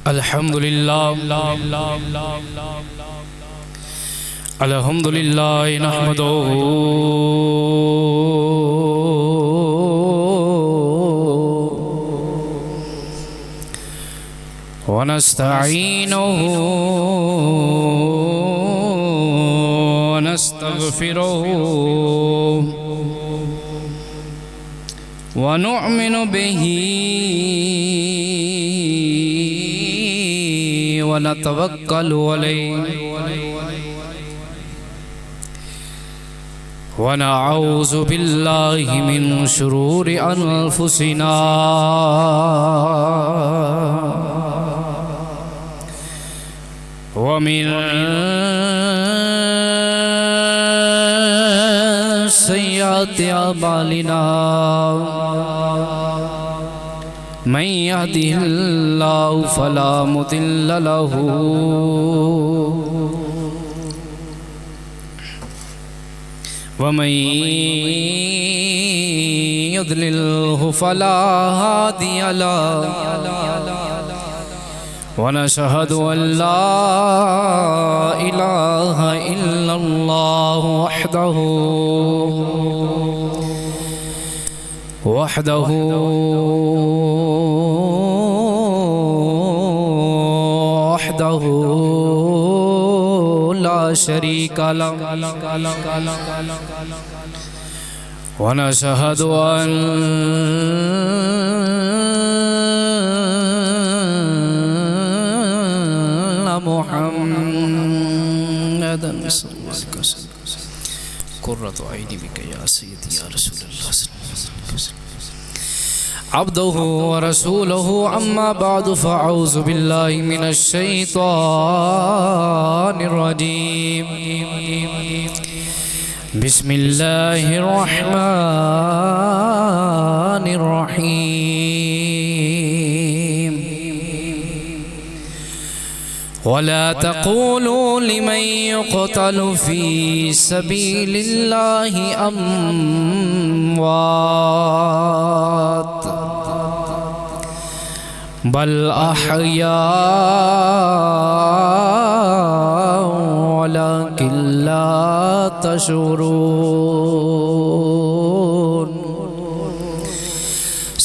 الحمد لله الحمد لله نحمده ونستعينه ونستغفره ونؤمن به ونتوكل عليه ونعوذ بالله من شرور أنفسنا ومن سيئات أعمالنا من يهده الله فلا مضل له ومن يضلله فلا هادي له ونشهد أن لا إله إلا الله وحده لا شريك له ونشهد أن محمدا صلى الله عليه وسلم قرة عيني بك يا سيدي يا رسول الله صلى الله عليه وسلم عبده ورسوله أما بعد فأعوذ بالله من الشيطان الرجيم بسم الله الرحمن الرحيم ولا تقولوا لمن يقتل في سبيل الله أموات بل أحياء ولكن لا تشعرون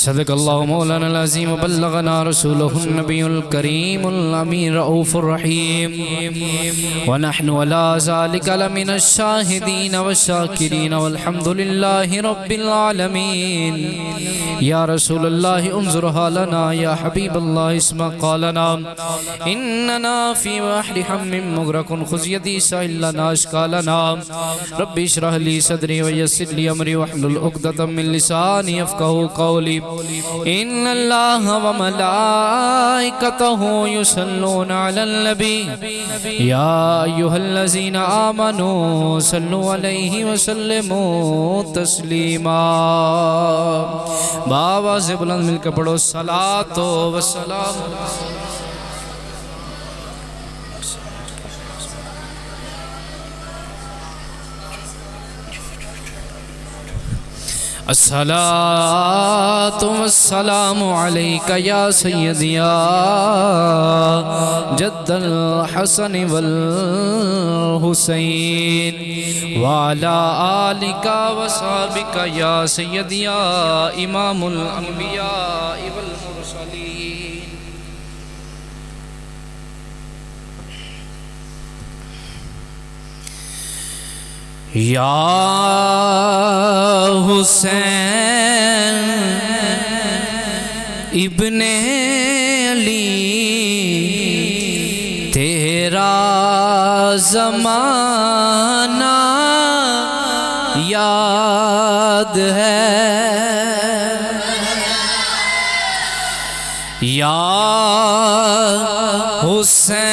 صدق الله مولانا العظيم وبلغنا رسوله النبي الكريم الأمين رؤوف الرحيم ونحن على ذلك لمن الشاهدين والشاكرين والحمد لله رب العالمين يا رسول الله انظرها لنا يا حبيب الله اسمع قالنا إننا في بحر هم مغرق خذ يدي سائل لنا أشكالنا رب اشرح لي صدري ويسر لي أمري واحلل عقدة من لساني يفقهوا قولي إن الله وملائكته يصلون على النبي يا أيها الذين آمنوا صلوا عليه وسلموا تسليما بابا سے بلند مل کے پڑھو صلاۃ و سلام الصلاة والسلام عليك يا سيدي يا جد الحسن والحسين وعلى آلك وصحبك يا سيدي يا إمام الأنبياء والمرسلين یا حسین ابن علی تیرا زمانہ یاد ہے یا حسین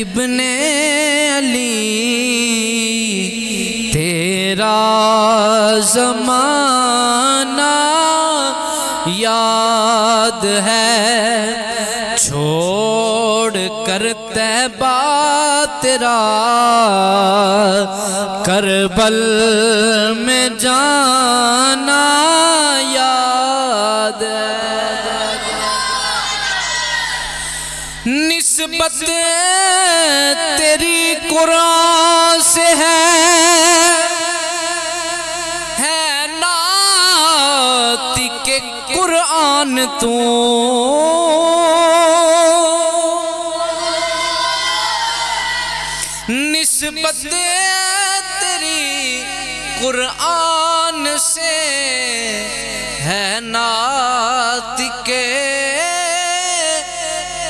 ابن زمانہ یاد ہے چھوڑ کر طیبہ تیرا کربل میں جانا یاد ہے نسبت تیری قرآن سے ہے ناطق قرآن تو نسبت تیری قرآن سے ہے ناطق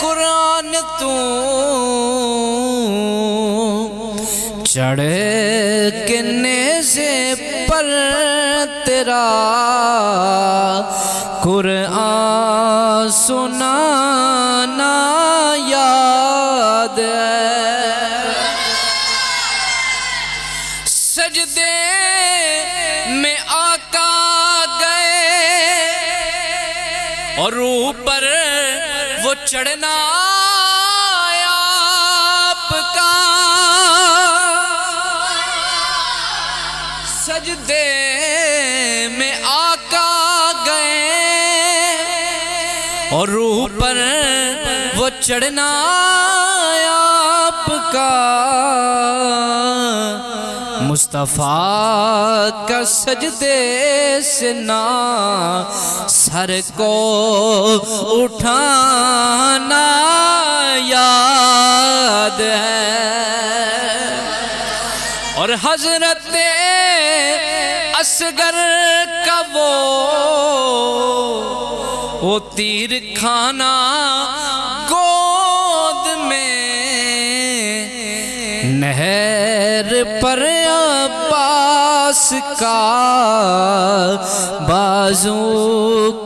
قرآن تو چڑھ کے نیزے پر تیرا قرآن سنانا یاد ہے سجدے میں آقا گئے اور اوپر وہ چڑھنا آپ کا سجدے میں آقا گئے اور اوپر وہ چڑھنا آپ کا مصطفیٰ کا سجدے سے نہ سر کو اٹھانا یاد ہے اور حضرت اصغر کا وہ تیر کھانا گود میں نہر پر عباس کا بازو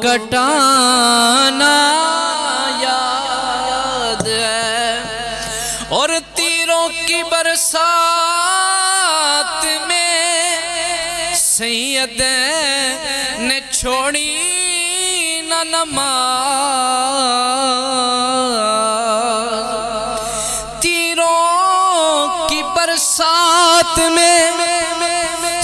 کٹانا یاد ہے اور تیروں کی برسات میں سید نے چھوڑی نہ نماز تیروں کی برسات میں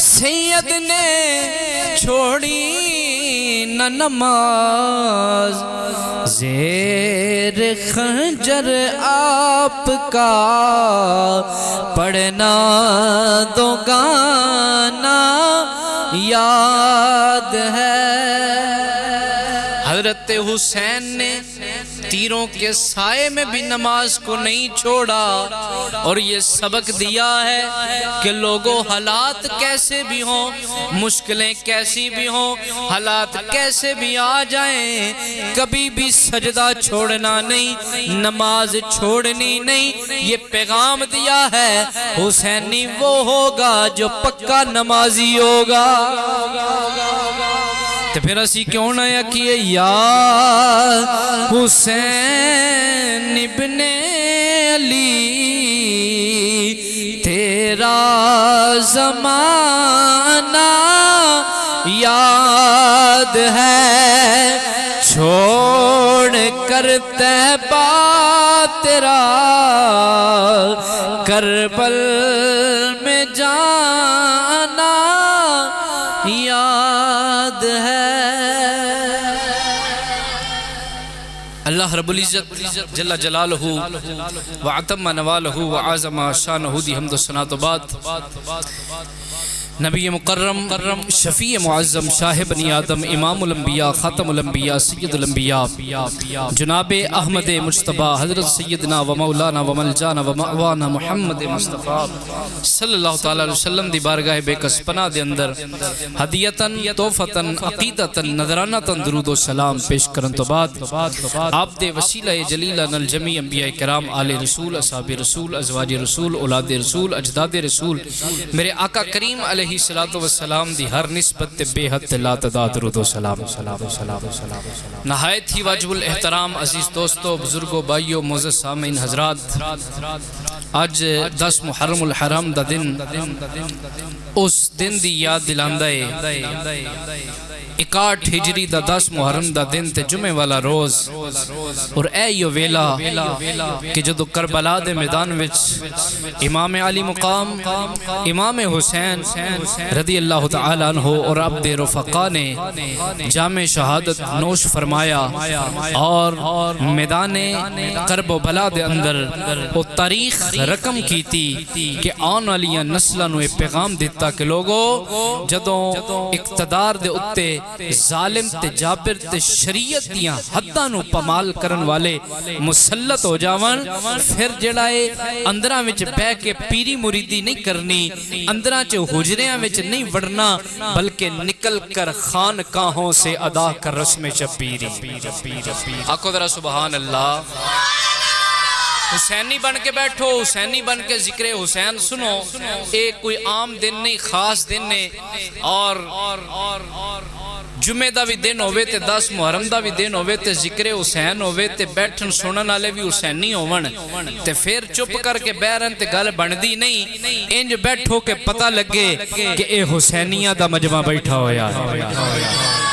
سید نے چھوڑی نہ نماز زیر خنجر آپ کا پڑھنا دو گانا یاد ہے حضرت حسین نے تیروں کے سائے میں بھی نماز کو نہیں چھوڑا اور یہ سبق دیا ہے کہ لوگوں حالات کیسے بھی ہوں مشکلیں کیسی بھی ہوں حالات کیسے بھی آ جائیں کبھی بھی سجدہ چھوڑنا نہیں نماز چھوڑنی نہیں یہ پیغام دیا ہے حسینی وہ ہوگا جو پکا نمازی ہوگا تو پھر اسی کیوں نہ یکیے یا حسین ابن علی تیرا زمانہ یاد ہے چھوڑ کر طیبہ تیرا کربل میں جانا یاد ہے اللہ رب العزت جل جلالہ وعتم نوالہ وعظم شانہ دی حمد و ثنا و بعد نبی مکرم شفیع معظم شاہ بنی آدم امام الانبیاء خاتم الانبیاء سید الانبیاء جناب احمد مجتبی حضرت سیدنا و مولانا و ملجانا و مأوانا محمد مصطفیٰ صلی اللہ تعالی علیہ وسلم دی بارگاہ بے کس پناہ دے اندر ہدیتاً توفتاً عقیدتاً نذرانتاً درود و سلام پیش کرن تو بعد آپ دے وسیلہ جلیلہ الجمیع انبیاء کرام آل رسول اصحاب رسول ازواج رسول اولاد رسول اجداد رسول میرے آقا کریم علیہ السلام دی ہر نسبت بے حد لا تعداد درود و سلام نہایت ہی واجب الاحترام عزیز دوستو بزرگو بھائیو معزز سامعین حضرات آج 10 محرم الحرام دا دن اس دن دی یاد دلاندہ ہے 61 ہجری دا 10 محرم دا دن تے جمعے والا روز اور اے یو ویلا کہ جدو کربلا دے میدان وچ امام علی مقام امام حسین رضی اللہ تعالیٰ عنہ اور عبد رفقا نے جام شہادت نوش فرمایا اور میدان کرب و بلا دے اندر وہ تاریخ رقم کی تھی کہ آن والیاں نسلوں نے پیغام دیتا کہ لوگو جدوں اقتدار دے اتے ظالم تے جابر تے شریعت دیاں حداں نو پمال کرن والے مسلط ہو جاون پھر جڑائے اندراں وچ بہ کے پیری مریدی نہیں کرنی اندراں چ حجریاں وچ نہیں وڑنا بلکہ نکل کر خانقاہوں سے ادا کر رسم شبیری آقا ذرا سبحان اللہ حسینی بن کے بیٹھو حسینی بن کے ذکر حسین سنو ایک کوئی عام دن نہیں خاص دن نے اور جمعہ دا بھی دن ہوئے تے 10 محرم دا بھی دن ہوئے تے ذکر حسین ہوئے تے بیٹھن سنن والے بھی حسینی ہوون تے پھر چپ کر کے بیرن تے گل بندی نہیں انج بیٹھو کہ پتہ لگے کہ اے حسینیہ دا مجمع بیٹھا ہویا ہے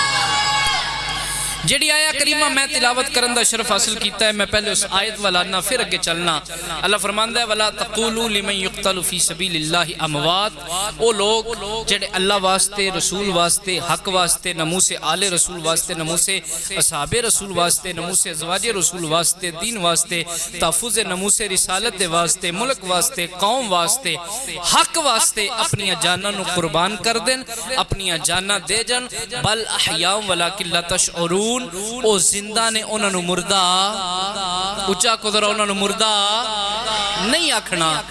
جڑی آیا کریمہ میں تلاوت کرن دا شرف حاصل کیتا ہے میں پہلے اس آیت والا نہ پھر اگے چلنا اللہ فرماندا ہے وَلَا تَقُولُوا لِمَنْ يُقْتَلُ فِي سَبِيلِ اللَّهِ اموات وہ لوگ جڑے اللہ واسطے رسول واسطے حق واسطے نموس آل رسول واسطے نموس اصحاب رسول واسطے نموس ازواج رسول واسطے دین واسطے تحفظ نموس رسالت دے واسطے ملک واسطے قوم واسطے حق واسطے اپنی جاناں نو قربان کر دین اپنی جاناں دے جن بل احیاء ولکن لا تشعرون او زندہ نے انہوں نے مردہ اچھا قدر انہوں نے مردہ نہیں آکھنا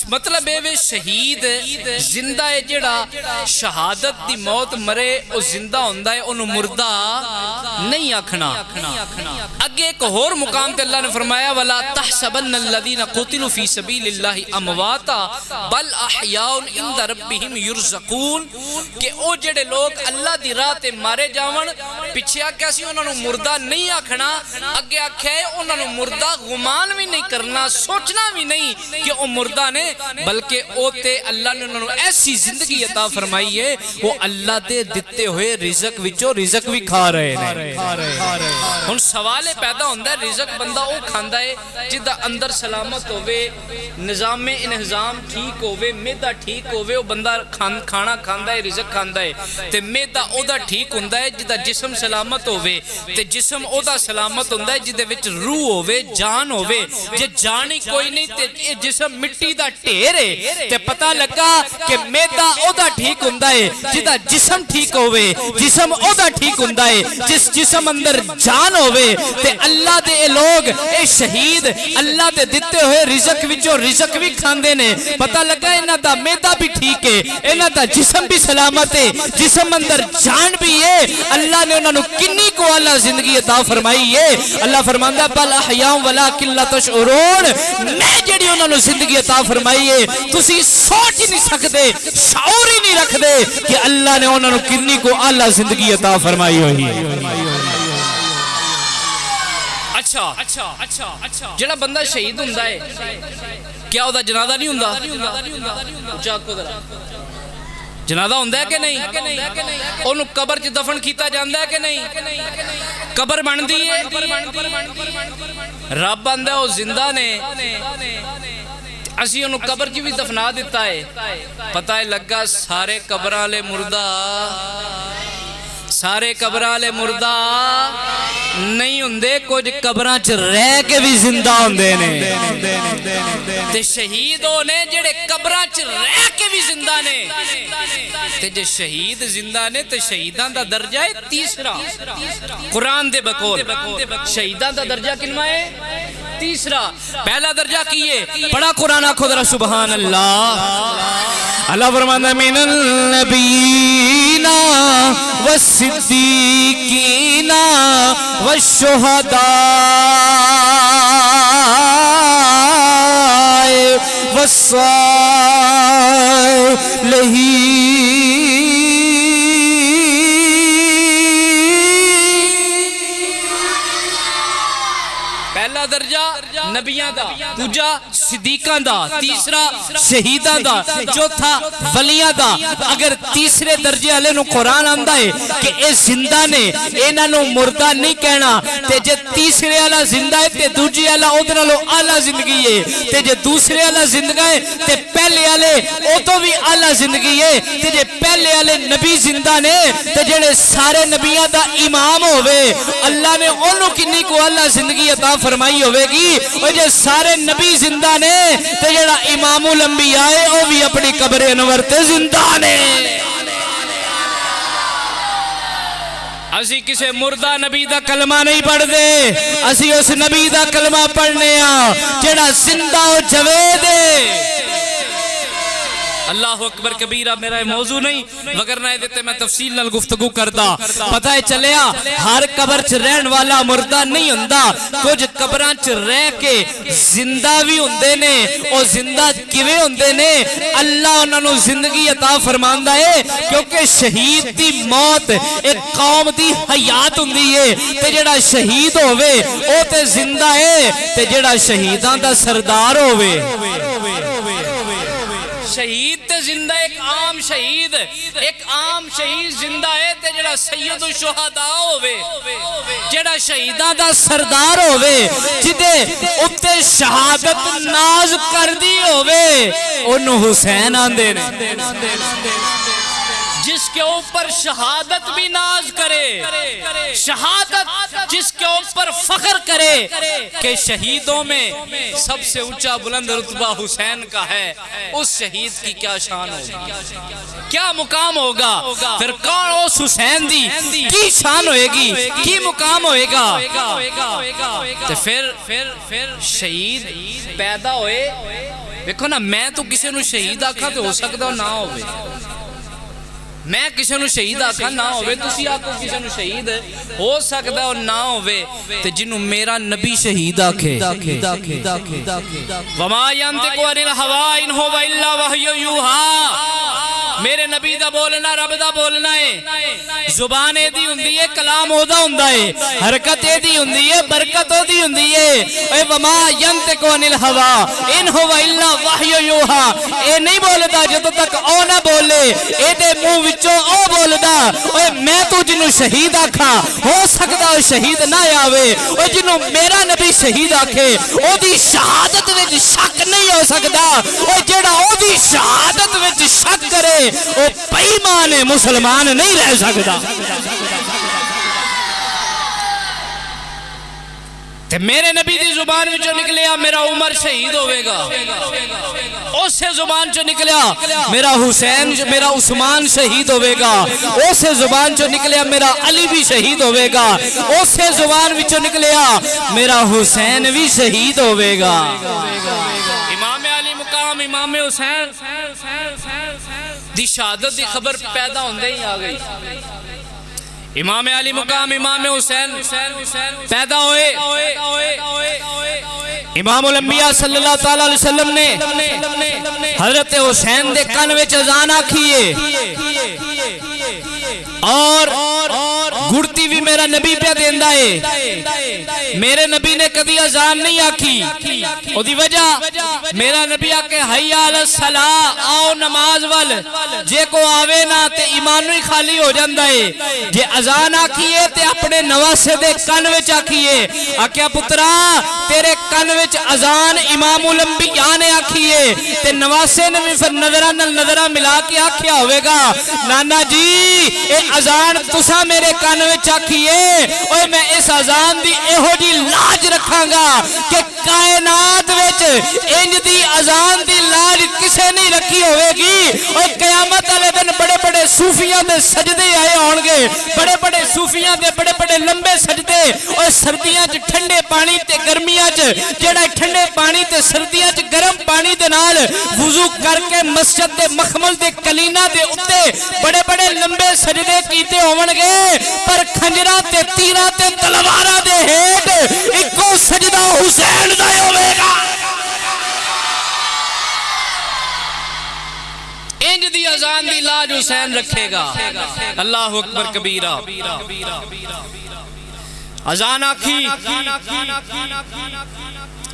مطلب ہے شہید زندہ ہے جڑا شہادت دی موت مرے او زندہ ہوندہ ہے انہوں مردہ نہیں آکھنا اگے ایک اور مقام تے اللہ نے فرمایا وَلَا تَحْسَبَنَّ الَّذِينَ قُتِلُوا فِي سَبِيلِ اللَّهِ أَمْوَاتًا بَلْ أَحْيَاءٌ عِنْدَ رَبِّهِمْ يُرْزَقُونَ کہ او جڑے لوگ اللہ دی راہ تے مارے جاون پیچھے آکھیا سی انہوں نے مردہ نہیں آکھنا اگے آکھیا ہے انہوں نے مردہ غمان بھی نہیں کرنا سوچنا بھی نہیں کہ او مردہ نے بلکہ او تے اللہ نے انہوں نے ایسی زندگی عطا فرمائی ہے وہ اللہ دے دیتے ہوئے رزق وچوں رزق بھی کھا رہے ہیں ہن سوال پیدا ہوندہ ہے رزق بندہ او کھاندا ہے جدہ اندر سلامت ہوئے نظام میں انہضام ٹھیک ہوئے میدہ ٹھیک ہوئے وہ بندہ کھانا کھاندا ہے رزق کھاندا ہے تے میدہ او دا ٹھیک ہوندہ ہے جدہ جسم سلامت ہوئے تے جسم او دا سلامت ہوندہ ہے جدہ وچ روح ہوئے جان ہوئے جے جانی کوئی نہیں تے جسم مٹی دا ٹھیرے تے پتہ لگا کہ میدہ او دا ٹھیک ہوندہ ہے جدہ جسم ٹھیک ہوئے جسم او دا ٹھیک ہوندہ ہے جس جسم اندر جان ہوئے تے اللہ دے لوگ اے شہید اللہ دے دیتے ہوئے رزق وچوں رزق بھی کھاندے نے پتہ لگا انہاں دا میدہ بھی ٹھیک ہے انہاں دا جسم بھی سلامت ہے جسم اندر جان بھی ہے اللہ نے انہوں نے کنی کو اللہ زندگی عطا فرمائی ہے اللہ فرماندہ بل احیاء ولکن لا تشعرون میں جڑی انہوں نے زندگی عطا فرمائی ہے تسی سوچ ہی نہیں سکتے شعور ہی نہیں رکھ دے کہ اللہ نے انہوں نے کنی کو اللہ زندگی عطا فرمائی ہوئی ہے اچھا جڑا بندہ شہید ہوندہ ہے کیا ہوتا جنازہ نہیں ہوندہ اچھا کو ذرا جنازہ ہوندہ ہے کہ نہیں انہوں قبر چ دفن کیتا جاندہ ہے کہ نہیں قبر بن دی ہے رب بندہ وہ زندہ نے اسی انہوں قبر چ بھی دفنا دیتا ہے پتہ ہے لگا سارے قبرالے مردہ سارے قبرالے مردہ نہیں ہوندے کچھ قبران چ رہ کے بھی زندہ ہوندے نے تے شہید ہونے جڑے قبران چ رہ کے بھی زندہ نے تے جے شہید زندہ نے تے شہیدان دا درجہ ہے تیسرا قرآن دے بقول شہیدان دا درجہ کنوا ہے تیسرا پہلا درجہ کیے پڑھا قرآن آکھو ذرا سبحان اللہ اللہ فرماتا من النبیین والصدیقین والشہداء والصالحین پہلا درجہ نبیاں دا، دوجا صدیقاں دا، تیسرا شہیداں دا، چوتھا ولیاں دا۔ اگر تیسرے درجے والے نو قرآن آندا ہے کہ اے زندہ نے، انہاں نو مردہ نہیں کہنا، تے جے تیسرے والا زندہ ہے تے دوجے والا اودے نالوں اعلیٰ زندگی ہے، تے جے دوسرے والا زندہ ہے تے پہلے والے او تو بھی اعلیٰ زندگی ہے، تے جے پہلے والے نبی زندہ نے تے جڑے سارے نبیاں دا امام ہوئے، اللہ نے انہوں کنی کو اللہ زندگی عطا فرمائی ہوئے گی۔ اور جے سارے نبی زندہ نے تے جڑا امام الانبیاء ہے وہ بھی اپنی قبر انور تے زندہ نے۔ اسی کسے مردہ نبی دا کلمہ نہیں پڑھ دے، اسی اس نبی دا کلمہ پڑھنے ہاں جڑا زندہ و جوید ہے۔ اللہ اکبر کبیرہ، میرا موضوع نہیں وگرنہ دیتے میں تفصیل نال گفتگو کردہ۔ پتہ ہے چلیا ہر قبر چ رہن والا مردہ نہیں ہوندا، کچھ قبراں چ رہ کے زندہ بھی ہوندے نے۔ او زندہ کیویں ہوندے نے؟ اللہ انہاں نوں زندگی عطا فرماندا ہے، کیونکہ شہید دی موت ایک قوم دی حیات ہوندی ہے، تے جڑا شہید ہوے او تے زندہ ہے، تے جڑا شہیداں دا سردار ہوے شہید تے زندہ، ایک عام شہید زندہ ہے تے جڑا سید الشہداء ہوئے، جڑا شہیداں دا سردار ہوئے، جدے اتے شہادت ناز کر دی ہوئے، انہوں حسین آندے نے۔ جس کے اوپر شہادت بھی ناز کرے، شہادت جس کے اوپر فخر کرے کہ شہیدوں میں سب سے اونچا بلند رتبہ حسین کا ہے، اس شہید کی کیا شان ہوگی، کیا مقام ہوگا؟ پھر کون اس حسین دی کی شان ہوئے گی، کی مقام ہوئے گا؟ تو پھر شہید پیدا ہوئے۔ دیکھو نا، میں تو کسی نو شہید آکھا تو ہو سکتا ہو نہ ہوئے، میں کسی نو شہید آکھا نہ ہوئے، تسی آکھو کسی نو شہید ہو سکتا ہو نہ ہوئے، تے جنہوں میرا نبی شہید آکھے۔ وَمَا يَنْتِقُ عَنِ الْهَوَىٰ إِنْ هُوَ إِلَّا وَحْيٌ يُوحَىٰ۔ میرے نبی دا بولنا رب دا بولنا ہے، زبان دی ہوندی ہے، کلام ہودا ہوندا ہے، حرکت دی ہوندی ہے، برکت دی ہوندی ہے۔ اے وما ینطق عن الہویٰ ان هو الا وحی یوحیٰ، اے نہیں بولدا جدوں تک او نہ بولے، اے دے منہ وچوں او بولدا۔ اے میں تو جنوں شہید آکھا ہو سکدا او شہید نہ آوے، او جنوں میرا نبی شہید آکھے او دی شہادت وچ شک نہیں ہو سکدا، او جڑا او دی شہادت وچ شک کرے وہ بے ایمان مسلمان نہیں رہ سکتا۔ تے میرے نبی دی زبان وچوں نکلیا میرا عمر شہید ہوئے گا، اس سے زبان چو نکلیا میرا حسین میرا عثمان شہید ہوئے گا، اس سے زبان چو نکلیا میرا علی بھی شہید ہوئے گا، اس سے زبان وچوں نکلیا میرا حسین بھی شہید ہوئے گا۔ امام علی مقام امام حسین دی شہادت دی خبر پیدا ہوندے ہی آ گئی۔ امام علی مقام امام حسین پیدا ہوئے، امام الانبیاء صلی اللہ تعالیٰ علیہ وسلم نے حضرت حسین دے کن وچ اذان آکھیے، اور گھڑتی بھی میرا نبی پہ دیندہ ہے۔ میرے نبی نے کبھی اذان نہیں آکھی، او دی وجہ میرا نبی آکے حی علی الصلاۃ، آؤ نماز وال، جے کو آوے نا تے ایمانو ہی خالی ہو جاندہ ہے۔ جے اذان آکھیے تے اپنے نواسے دے کن وچ آکھیے، آکھیا پترا تیرے کن وچ اذان امام الانبیاء نے آکھیے، تے نواسے نے بھی پھر نظرہ ملا کے آکھیا ہوئے گا نانا جی اے اذان تسا میرے کن وچ آکھیے، اوے میں اس اذان دی ایہو جی لاج رکھاں گا کہ کائنات وچ انج دی اذان دی لاج کسے نہیں رکھی ہوئے گی۔ اور قیامت والے دن بڑے بڑے صوفیاں دے سجدے آئے ہون گے، بڑے بڑے صوفیاں دے بڑے بڑے لمبے سجدے، اور سردیاں چ ٹھنڈے پانی تے گرمیاں چ جڑا ٹھنڈے پانی تے سردیاں چ گرم پانی دے نال وضو کر کے مسجد دے مخمل دے کلینا دے اتے بڑے بڑے لمبے سجدے کیتے ہون گے، پر کھنجراں تے تیراں تے تلواراں دے ہیٹ اکو سجدہ حسین دا ہوے گا۔ انج دی اذان دی لاج حسین رکھے گا۔ اللہ اکبر کبیرہ۔ اذان آکھی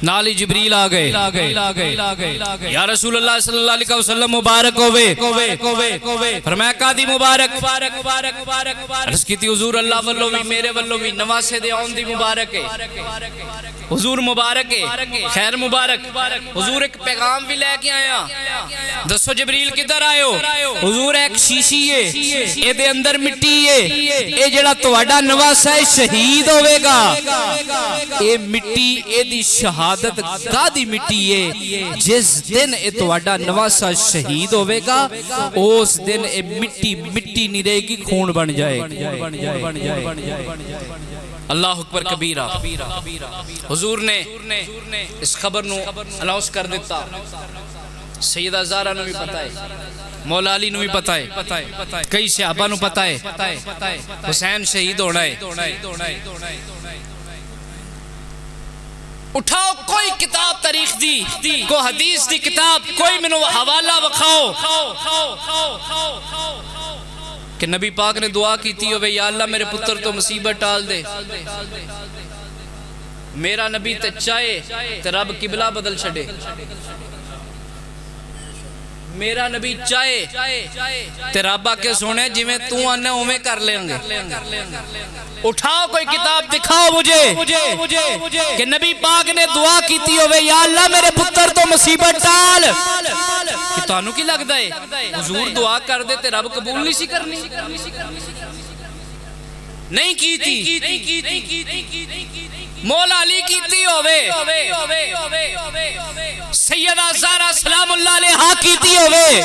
نالی جبریل آگئے یا رسول اللہ صلی اللہ علیہ وسلم مبارک ہوئے فرمایا قادی مبارک عرض کی تھی حضور اللہ واللہ بھی میرے واللہ بھی نواسے دے آن دی مبارک ہے حضور مبارک ہے خیر مبارک حضور ایک پیغام بھی لے کے آیا دسو جبریل کدھر آئے ہو حضور ایک شیشی ہے اے دے اندر مٹی ہے اے جڑا تواڈا نواسا ہے شہید ہوئے گا اے مٹی اے دی شہادت کا دی مٹی ہے جس دن اے تواڈا نواسا شہید ہوئے گا اس دن اے مٹی نہیں رہے گی خون بن جائے اللہ اکبر کبیرہ حضور نے اس خبر نو اناؤنس کر دیتا سیدہ زہرا نو بھی پتہ ہے مولا علی نو بھی پتہ ہے کئی صحابہ نو پتہ ہے حسین شہید ہونا ہے اٹھاؤ کوئی کتاب تاریخ دی کو حدیث دی کتاب کوئی منو حوالہ بکھاؤ کہ نبی پاک نے دعا کی تھی ہوئے یا اللہ میرے پتر تو مصیبت ٹال دے میرا نبی تے چاہے تے رب قبلہ بدل چھڑے میرا نبی چاہے تے رب آکے سونے جی میں تو آنے ہومیں کر لیں گے اٹھاؤ کوئی کتاب دکھاؤ مجھے کہ نبی پاک نے دعا کی تھی ہوئے یا اللہ میرے پتر تو مصیبت ٹال کہ تانوں کی لگ دائے حضور دعا کر دے تے رب قبول نہیں سی کرنی نہیں کی تھی مولا علی کی تھی ہوئے سیدہ زہرا سلام اللہ علیہ کی تھی ہوئے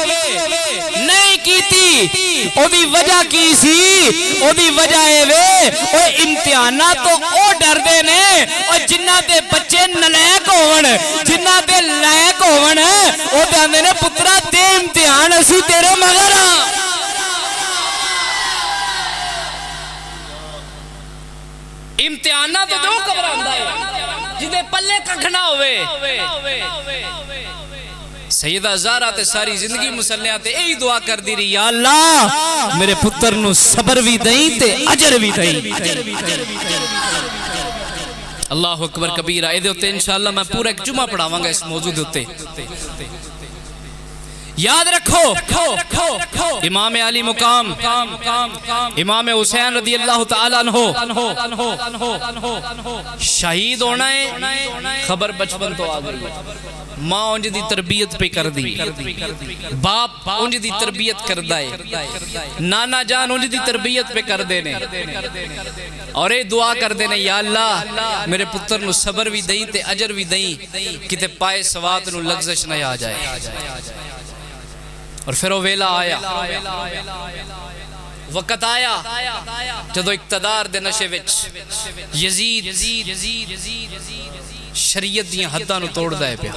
نہیں کی تھی او دی وجہ کی سی او دی وجہ ہے وے او امتحانہ تو او ڈر دے نے اور جنہ دے بچے نلیک ہون جنہ دے لائق ہون او دے نے پترہ دے امتحان اسی تیرے مگر امتحانہ تو دو قبر آندہ ہے جنہیں پلے ککھنا ہوئے سیدہ زہرا تے ساری زندگی مسلیاں تے ای دعا کر دی رہی یا اللہ میرے پتر نو صبر بھی دیں تے اجر بھی دیں اللہ اکبر کبیرہ اے دے ہوتے انشاءاللہ میں پورا ایک جمعہ پڑھاواں گا اس موضوع دے ہوتے یاد رکھو امام علی مقام امام حسین رضی اللہ تعالیٰ عنہ شہید ہونا ہے خبر بچپن تو آگئی ماں انج دی تربیت پہ کر دی باپ انج دی تربیت کر دائے نانا جان انج دی تربیت پہ کر دینے اور اے دعا کر دینے یا اللہ میرے پتر نو صبر بھی دیں تے اجر بھی دیں کہ تے پائے سوات نو لگزش نہ آ جائے اور پھر وہ ویلا آیا وقت آیا جدو اقتدار دے نشے وچ یزید شریعت دیاں حداں نو توڑ دائے پیا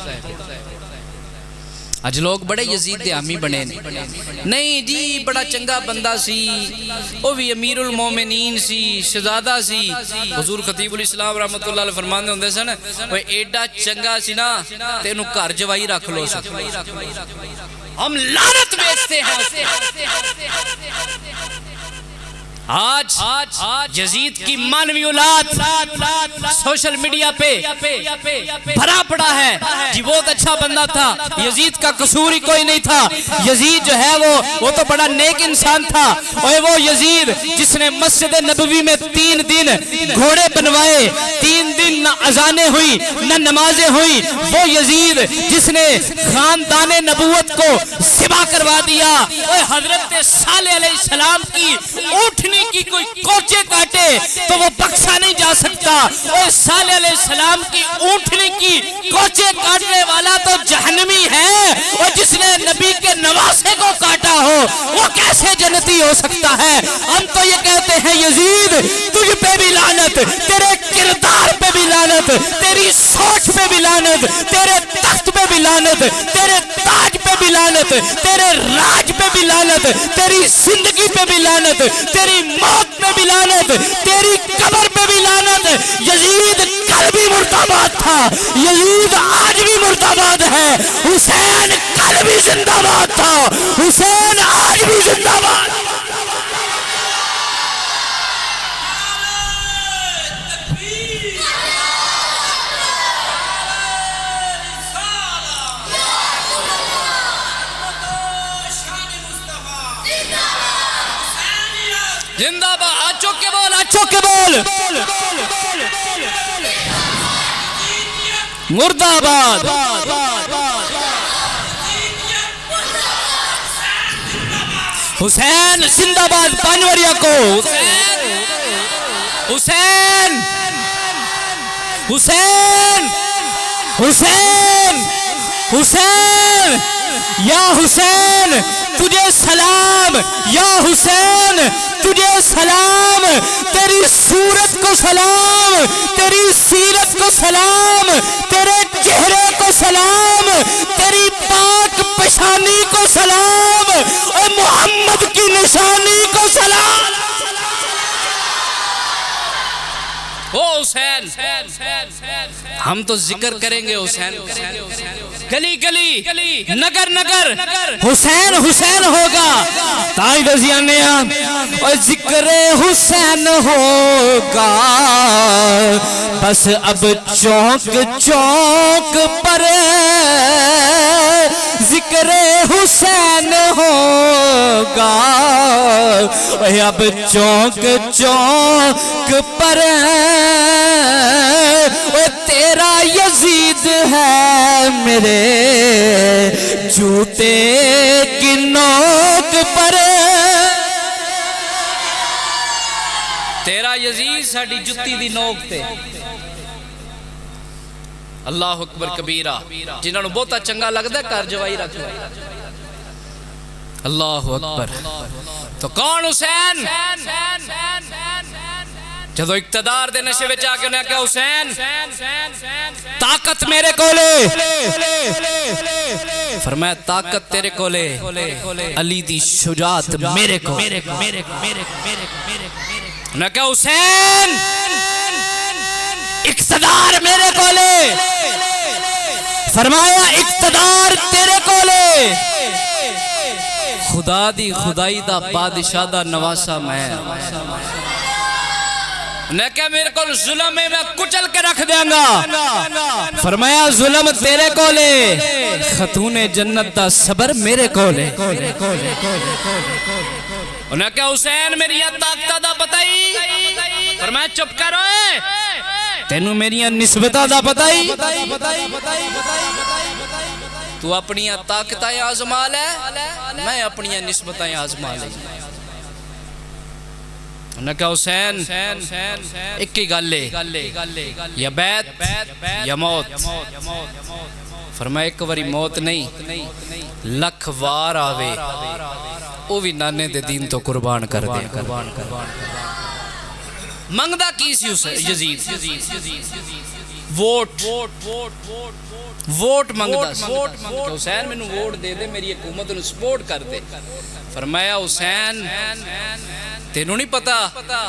آج لوگ بڑے یزید دے حامی بنے نہیں جی بڑا چنگا بندہ سی وہ بھی امیر المومنین سی شہزادہ سی حضور خطیب الاسلام رحمت اللہ علیہ فرمانے ہوندے سن وہ ایڈا چنگا سی نا تے انہوں کار جوائی رکھ لو سکتا ہم لعنت بیچتے ہیں آج یزید کی مانوی اولاد سوشل میڈیا پہ بھرا پڑا ہے جی بہت اچھا بندہ تھا یزید کا قصور ہی کوئی نہیں تھا یزید جو ہے وہ تو بڑا نیک انسان تھا اور وہ یزید جس نے مسجد نبوی میں 3 دن گھوڑے بنوائے 3 دن نہ اذانیں ہوئی نہ نمازیں ہوئی وہ یزید جس نے خاندان نبوت کو ذبح کروا دیا اور حضرت صالح علیہ السلام کی اونٹنی کی کوئی کوچے کاٹے تو وہ بخشا نہیں جا سکتا اور صالح علیہ السلام کی اونٹنی کی کوچے کاٹنے والا تو جہنمی ہے اور جس نے نبی کے نواسے کو کاٹا ہو وہ کیسے جنتی ہو سکتا ہے ہم تو یہ کہتے ہیں یزید تجھ پہ بھی لعنت تیرے کردار پہ بھی لعنت تیری سوچ پہ بھی لعنت تیرے تخت پہ بھی لعنت تیرے تاج پہ بھی لعنت تیرے راج پہ بھی لعنت تیری زندگی پہ بھی لعنت تیری موت پہ بھی لعنت تیری قبر پہ بھی لعنت یزید کل بھی مرتبات تھا یزید آج بھی مرتبات ہے حسین کل بھی زندہ باد تھا حسین آج بھی زندہ باد بول مرد آباد حسین زندہ باد پانوریا کو حسین حسین حسین حسین یا حسین تجھے سلام یا حسین تجھے سلام تیری صورت کو سلام تیری سیرت کو سلام تیرے چہرے کو سلام تیری پاک پیشانی کو سلام اور محمد کی نشانی کو سلام او حسین ہم تو ذکر کریں گے حسین گلی گلی نگر نگر حسین حسین ہوگا تاج رضیانیہ اور ذکر حسین ہوگا بس اب چوک چوک پر ذکر حسین ہوگا اب چوک چوک پر تیرا یزید ہے میرے جوتے کی نوک پر تیرا یزید ساڑی جتی دی نوک تے اللہ اکبر کبیرہ جنہوں نے بہتا چنگا لگ دے کار جوائی رکھ لے اللہ اکبر تو کون حسین جدو اقتدار دے نشے وچ آ کے انہیں کہا حسین طاقت میرے کو لے فرمایا طاقت تیرے کو لے علی دی شجاعت میرے کو انہیں کہا حسین اقتدار میرے کو لے فرمایا اقتدار تیرے کو لے خدا دی خدائی دا بادشاہ دا نواسا میں نے کہا میرے کو ظلم میں کچل کے رکھ دیں گا فرمایا ظلم تیرے کو لے خاتون جنت دا صبر میرے کو لے انہیں کہا حسین میری یہ طاقتہ دا بتائی فرمایا چپ کرو تینوں میری نسبتہ دا بتائی تو اپنی طاقتہ آزما لے میں اپنی نسبتہ آزما لے انہوں نے کہا حسین ایک ہی گل لے یا بیت یا موت فرمایا ایک واری موت نہیں لکھ وار آوے وہ بھی نانے دے دین تو قربان کر دے منگدہ کی سی یزید ووٹ ووٹ منگدہ سی حسین میں نے ووٹ دے دے میری حکومت نے سپورٹ کر دے فرمایا حسین تینوں نہیں پتا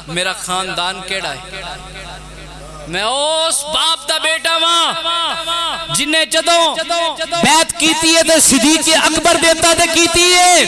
میرا خاندان کیڑا ہے میں اس باپ دا بیٹا ماں جنہیں جدوں بیعت کیتی ہے تو صدیق اکبر دیتا دے کیتی ہے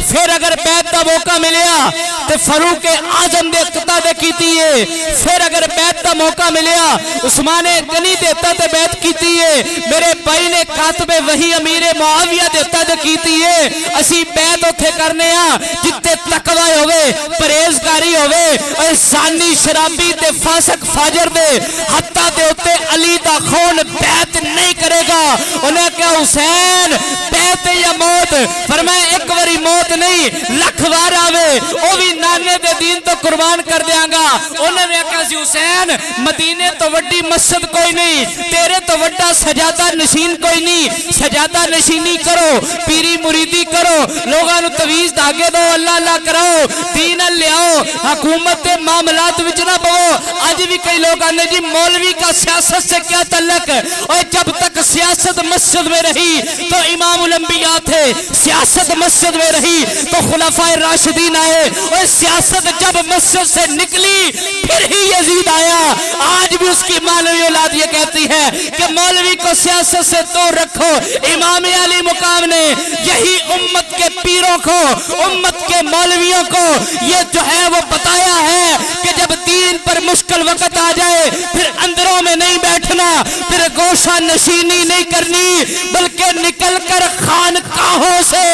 پھر اگر بیعت دا موقع ملیا تو فاروق اعظم دے قطع دے کیتی ہے پھر اگر بیعت دا موقع ملیا عثمان غنی دیتا دے بیعت کیتی ہے میرے بھائی نے کاتب وحی امیر معاویہ دیتا دے کیتی ہے اسی بیعت اتھے کرنے ہاں جتے تقوی ہوئے پرہیزگاری ہوئے اور زانی شرابی تے فاسق فاجر دے حتیٰ دے ہوتے علی دا خون بیعت نہیں کرے گا انہیں کہا حسین بیعت یا موت فرمایا ایک واری موت نہیں لکھ وار آوے او بھی نانے دے دین تو قربان کر دیاں گا انہیں نے کہا سی حسین مدینے تو وڈی مسجد کوئی نہیں تیرے تو وڈا سجادہ نشین کوئی نہیں سجادہ نشینی کرو پیری مریدی کرو لوگاں نو تویز دھاگے دو اللہ اللہ کرو دین لے آؤ حکومت معاملات وچنا بہو آج بھی کئی لوگ آنے جی مولوی کا سیاست سے کیا تعلق اور جب تک سیاست مسجد میں رہی تو امام الانبیاء تھے سیاست مسجد میں رہی تو خلفاء راشدین آئے اور سیاست جب مسجد سے نکلی پھر ہی یزید آیا آج بھی اس کی مولوی اولاد یہ کہتی ہے کہ مولوی کو سیاست سے دور رکھو امام علی مقام نے یہی امت کے پیروں کو امت کے مولویوں کو یہ جو ہے وہ بتایا ہے کہ جب دین پر مشکل وقت آ جائے پھر اندروں میں نہیں بیٹھنا پھر گوشہ نشینی نہیں کرنی بلکہ نکل کر خانقاہوں سے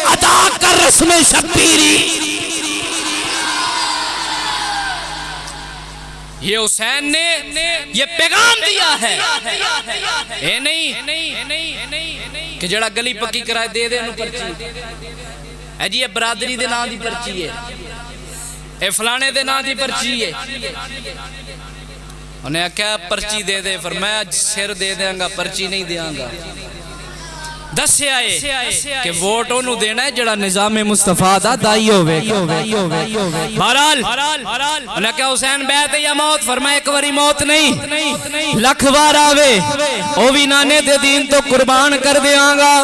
ادا کر رسم شبیری یہ حسین نے یہ پیغام دیا ہے اے نہیں کہ جڑا گلی پکی کرائے دے دے انہوں پرچی اے جی یہ برادری دے نا دی پرچی ہے اے فلانے دے نا دی پرچی ہے انہیں کیا پرچی دے دے فرمایا سر دے دیں گا پرچی نہیں دیاں گا دس سے آئے کہ ووٹ انہوں دینا ہے جڑا نظام مصطفیٰ دا دائی ہوئے بہرحال انہیں کہا حسین بیعت یا موت فرمائے ایک واری موت نہیں لکھ بار آوے او بھی نانے دے دین تو قربان کر دیاں گا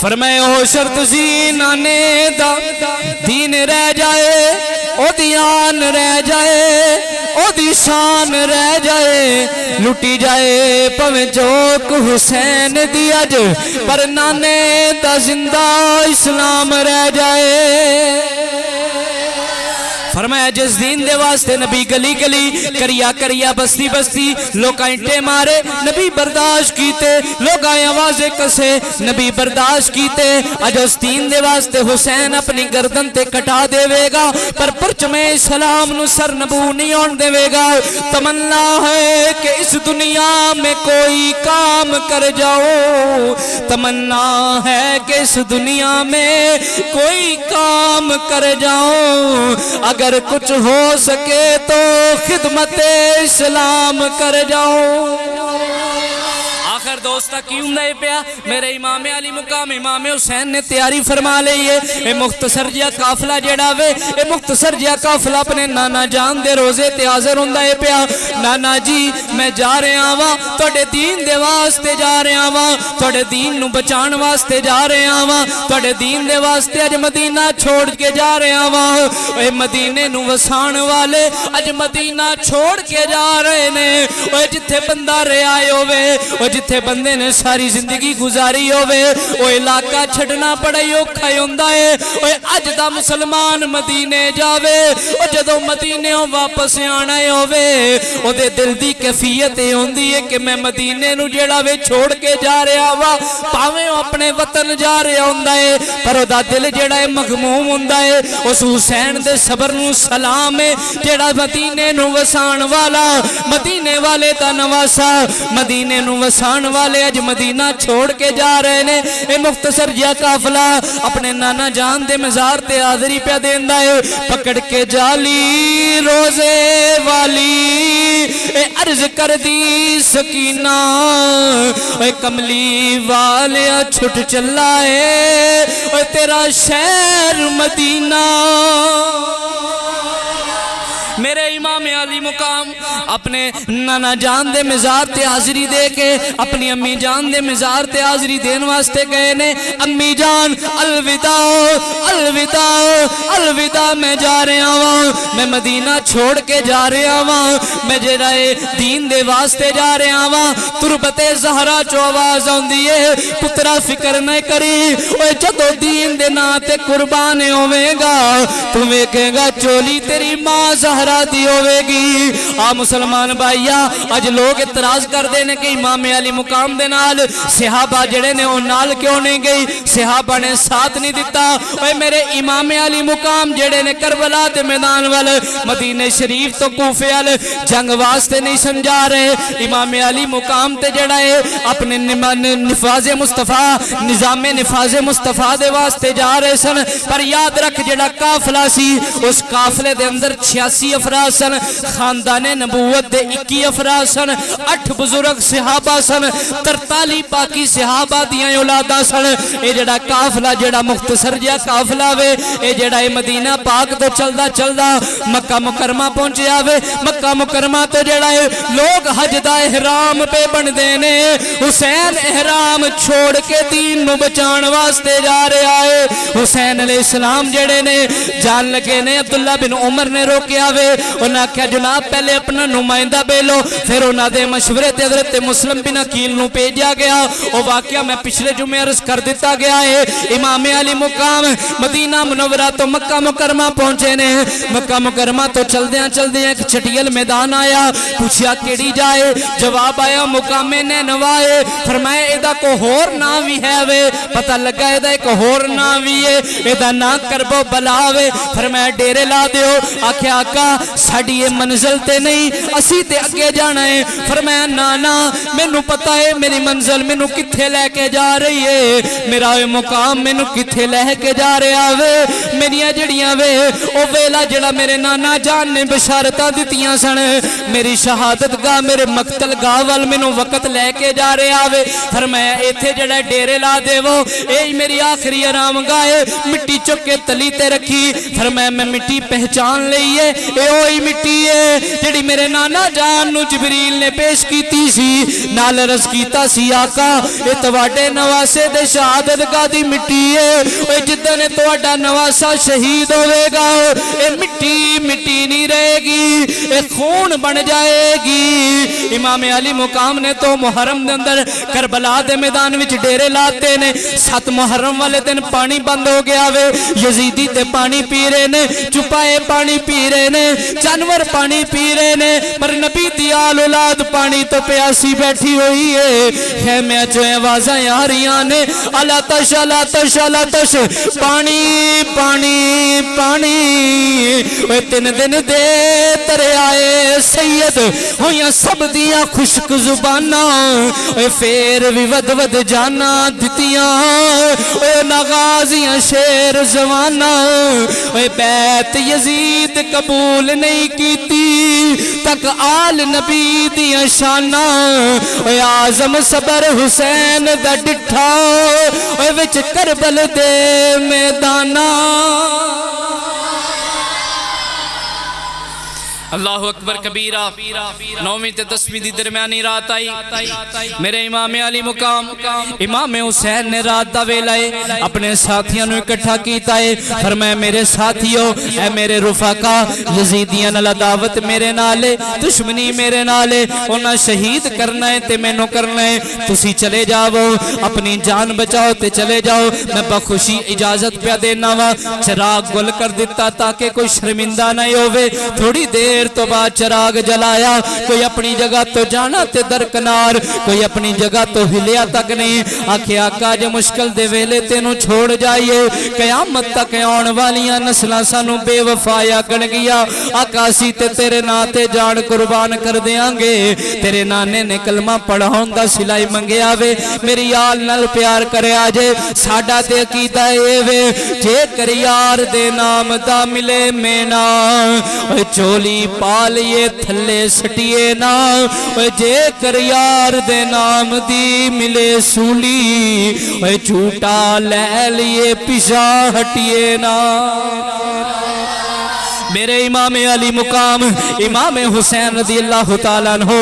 فرمائے او شرط سی نانے دا دین رہ جائے او دیان رہ جائے او دی شان رہ جائے لٹی جائے پویں چوک حسین دی اج پر نانے دا زندہ اسلام رہ جائے فرمایا جس دین دے واسطے نبی گلی گلی کریا بستی بستی لوگ اینٹے مارے نبی برداشت کیتے لوگ آوازیں کسے نبی برداشت کیتے اج اس دین دے واسطے حسین اپنی گردن تے کٹا دے وے گا پر پرچم اسلام نو سر نبو نہیں ہون دے وے گا تمنا ہے کہ اس دنیا میں کوئی کام کر جاؤ تمنا ہے کہ اس دنیا میں کوئی کام کر جاؤ اگر کچھ ہو سکے تو خدمت اسلام کر جاؤ آخر دوستہ کیوں دے پیا میرے امام علی مقام امام حسین نے تیاری فرما لئیے اے مختصر جیا قافلہ جڑا وے اے مختصر جیا قافلہ اپنے نانا جان دے روزے تے حاضر ہوندہ اے پیا نانا جی میں جا رہے آواں توڑے دین دے واسطے جا رہے آواں توڑے دین نو بچان واسطے جا رہے آواں توڑے دین دے واسطے اج مدینہ چھوڑ کے جا رہے آواں اے مدینے نو وسان والے اج مدینہ چھوڑ کے جا رہے نے اے جتھے بندہ رہے آئے ہوئے اے جتھے بندے نے ساری زندگی گزاری ہوئے وہ علاقہ چھڑنا پڑے اوکھا ہوندا ہے اوے اج دا مسلمان مدینے جاوے او جدوں مدینے واپس آنا ہوئے او دے دل دی کیفیت ہوندی ہے کہ میں مدینے نو جڑا وے چھوڑ کے جا رہا وا پاویں اپنے وطن جا رہا ہوندا ہے پر او دا دل جڑا ہے مغموم ہوندا ہے اس حسین دے صبر نو سلام ہے جڑا مدینے نو وسان والا مدینے والے دا نواسا مدینے نو وسان والے اج مدینہ چھوڑ کے جا رہے نے اے مختصر جیا قافلہ اپنے نانا جان دے مزار تے حاضری پہ دیندا ہے پکڑ کے جالی روزے والی اے عرض کر دی سکینہ اے کملی والے چھٹ چلا ہے اے تیرا شہر مدینہ میرے امام علی مقام اپنے نانا جان دے مزار تے حاضری دے کے اپنی امی جان دے مزار تے حاضری دین واسطے گئے نے امی جان الوداع الوداع الوداع میں جا رہا ہوں میں مدینہ چھوڑ کے جا رہا ہوں میں جرائے دین دے واسطے جا رہا ہوں تربت زہرا چو آواز ہوندی ہے پترا فکر نہ کری اوے جدو دین دے ناتے قربان ہوئے گا تمہیں کہے گا چولی تیری ماں زہرا دی ہوئے گی آ مسلمان بھائیہ اج لوگ اعتراض کر دینے کہ امام علی مقام دے نال صحابہ جڑے نے ان نال کیوں نہیں گئی صحابہ نے ساتھ نہیں دیتا اے میرے امام علی مقام جڑے نے کربلا دے میدان وال مدینہ شریف تو کوفے وال جنگ واسطے نہیں سمجھا رہے امام علی مقام تے جڑا ہے اپنے نفاذ مصطفیٰ نظام نفاذ مصطفیٰ دے واسطے جا رہے سن پر یاد رکھ جڑا قافلہ سی اس قافلے دے اندر 86 افراد سن خاندان نبوت دے 21 افراد سن 8 بزرگ صحابہ سن 43 پاکی صحابہ دیاں اولادہ سن اے جڑا قافلہ جڑا مختصر جا قافلہ وے اے جڑا مدینہ پاک تو چلدا چلدا مکہ مکرمہ پہنچے آوے مکہ مکرمہ تو جڑا ہے لوگ حج دا احرام پہ بن دینے حسین احرام چھوڑ کے دین نو بچان واسطے جا رہے آئے حسین علیہ السلام جڑے نے جان لگے نے عبداللہ بن عمر نے روکے آوے انہاں کہا جناب پہلے اپنا نمائندہ بیلو پھر انہاں دے مشورے تے حضرت مسلم بن عقیل نو پیجا گیا وہ واقعہ میں پچھلے جمعے عرض کر دیتا گیا ہے امام علی مقام مدینہ منورہ تو مکہ مکرمہ پہنچے نے مکہ مکرمہ تو چل دیا ایک چھٹیل میدان آیا پوچھیا کیڑی جائے جواب آیا مقام نینوائے فرمائے ایدہ کو ہور ناوی ہے وے پتہ لگا ایدہ ایک ہور ناوی ہے ایدہ نا کربو بلاوے فرمائے ڈیرے لا دیو آکھے آقا ساڈی یہ منزل تے نہیں، اسی تے اگے جانا ہے۔ فرمایا نانا مینوں پتہ ہے میری منزل مینوں کتھے لے کے جا رہی ہے، میرا یہ مقام مینوں کتھے لے کے جا رہا وے۔ میریاں جڑیاں وے او ویلا جڑا میرے نانا جان نے بشارتاں دتیاں سن، میری شہادت گاہ میرے مقتل گاہ وال مینوں وقت لے کے جا رہا وے۔ فرمایا ایتھے جڑا ڈیرے لا دیو اے میری آخری آرام گاہ ہے، مٹی چک کے تلی تے رکھی۔ فرمایا میں مٹی پہچان لئیے، اے اوہی مٹی ہے جڑی میرے نانا جان نو جبریل نے پیش کیتی سی، نال عرض کیتا سی آقا اے تواڈے نواسے دے شہادت گاہ دی مٹی ہے، اے جدن تواڈا نواسا شہید ہوئے گا اے مٹی مٹی نہیں رہے گی، اے خون بن جائے گی۔ امام علی مقام نے تو محرم دے اندر کربلا دے میدان وچ ڈیرے لاتے نے، 7 محرم والے دن پانی بند ہو گیا وے، یزیدی تے پانی پی رہے نے، چپائے پانی پی رہے نے، جانور پانی پی رہے نے، پر نبی دی آل اولاد پانی تو پیاسی بیٹھی ہوئی ہے۔ خیمے جو آوازیں آ رہی نے، اللہ تش اللہ تش اللہ تش، پانی پانی پانی۔ اے 3 دن دے ترے آئے سید ہویاں سب دیاں خشک زباناں، اے پھر بھی ود ود جانا دتیاں، اے نغازیاں شیر زمانہ، اے بیت یزید قبول نہیں کیتی تک آل نبی دیاں شانہ، اے آزم صبر حسین دا ڈٹھا، اے وچ کربل دے میدانہ۔ اللہ اکبر کبیرہ۔ 9ویں تے 10ویں دی درمیانی رات آئی، میرے امام علی مقام امام حسین نے رات دا ویلائے اپنے ساتھیاں نو اکٹھا کیتا ہے۔ فرمایا میرے ساتھیوں اے میرے رفاقہ، یزیدیاں نال دعوت میرے نالے، دشمنی میرے نالے، انہاں شہید کرنا ہے تے مینوں کرنا ہے، تسی چلے جاؤ اپنی جان بچاؤ تے چلے جاؤ۔ میں بخوشی اجازت پہ دینا وا، چراغ گل کر دیتا تاکہ کوئی شرمندہ نہ ہوئے۔ تھوڑی دیر تو بعد چراغ جلایا، کوئی اپنی جگہ تو جانا تے درکنار، کوئی اپنی جگہ تو ہلیا تک نہیں۔ آکھے آقا جو مشکل دے ویلے تینوں چھوڑ جائیے، قیامت تک آن والیاں نسلاں سانوں بے وفایا کر گیا۔ آقا سی تے تیرے ناتے جان قربان کر دیاں گے، تیرے نانے نے کلمہ پڑھاؤں دا سلائی منگیا وے، میری آل نال پیار کرے آجے۔ ساڈا تے عقیدہ اے وے جے کر یار دے نام دا ملے مینا، چولی پالیے تھلے سٹیے نا، جے کر یار دے نام دی ملے سولی، جھوٹا لے لیے پیشا ہٹیے نا۔ میرے امام علی مقام امام حسین رضی اللہ تعالیٰ عنہ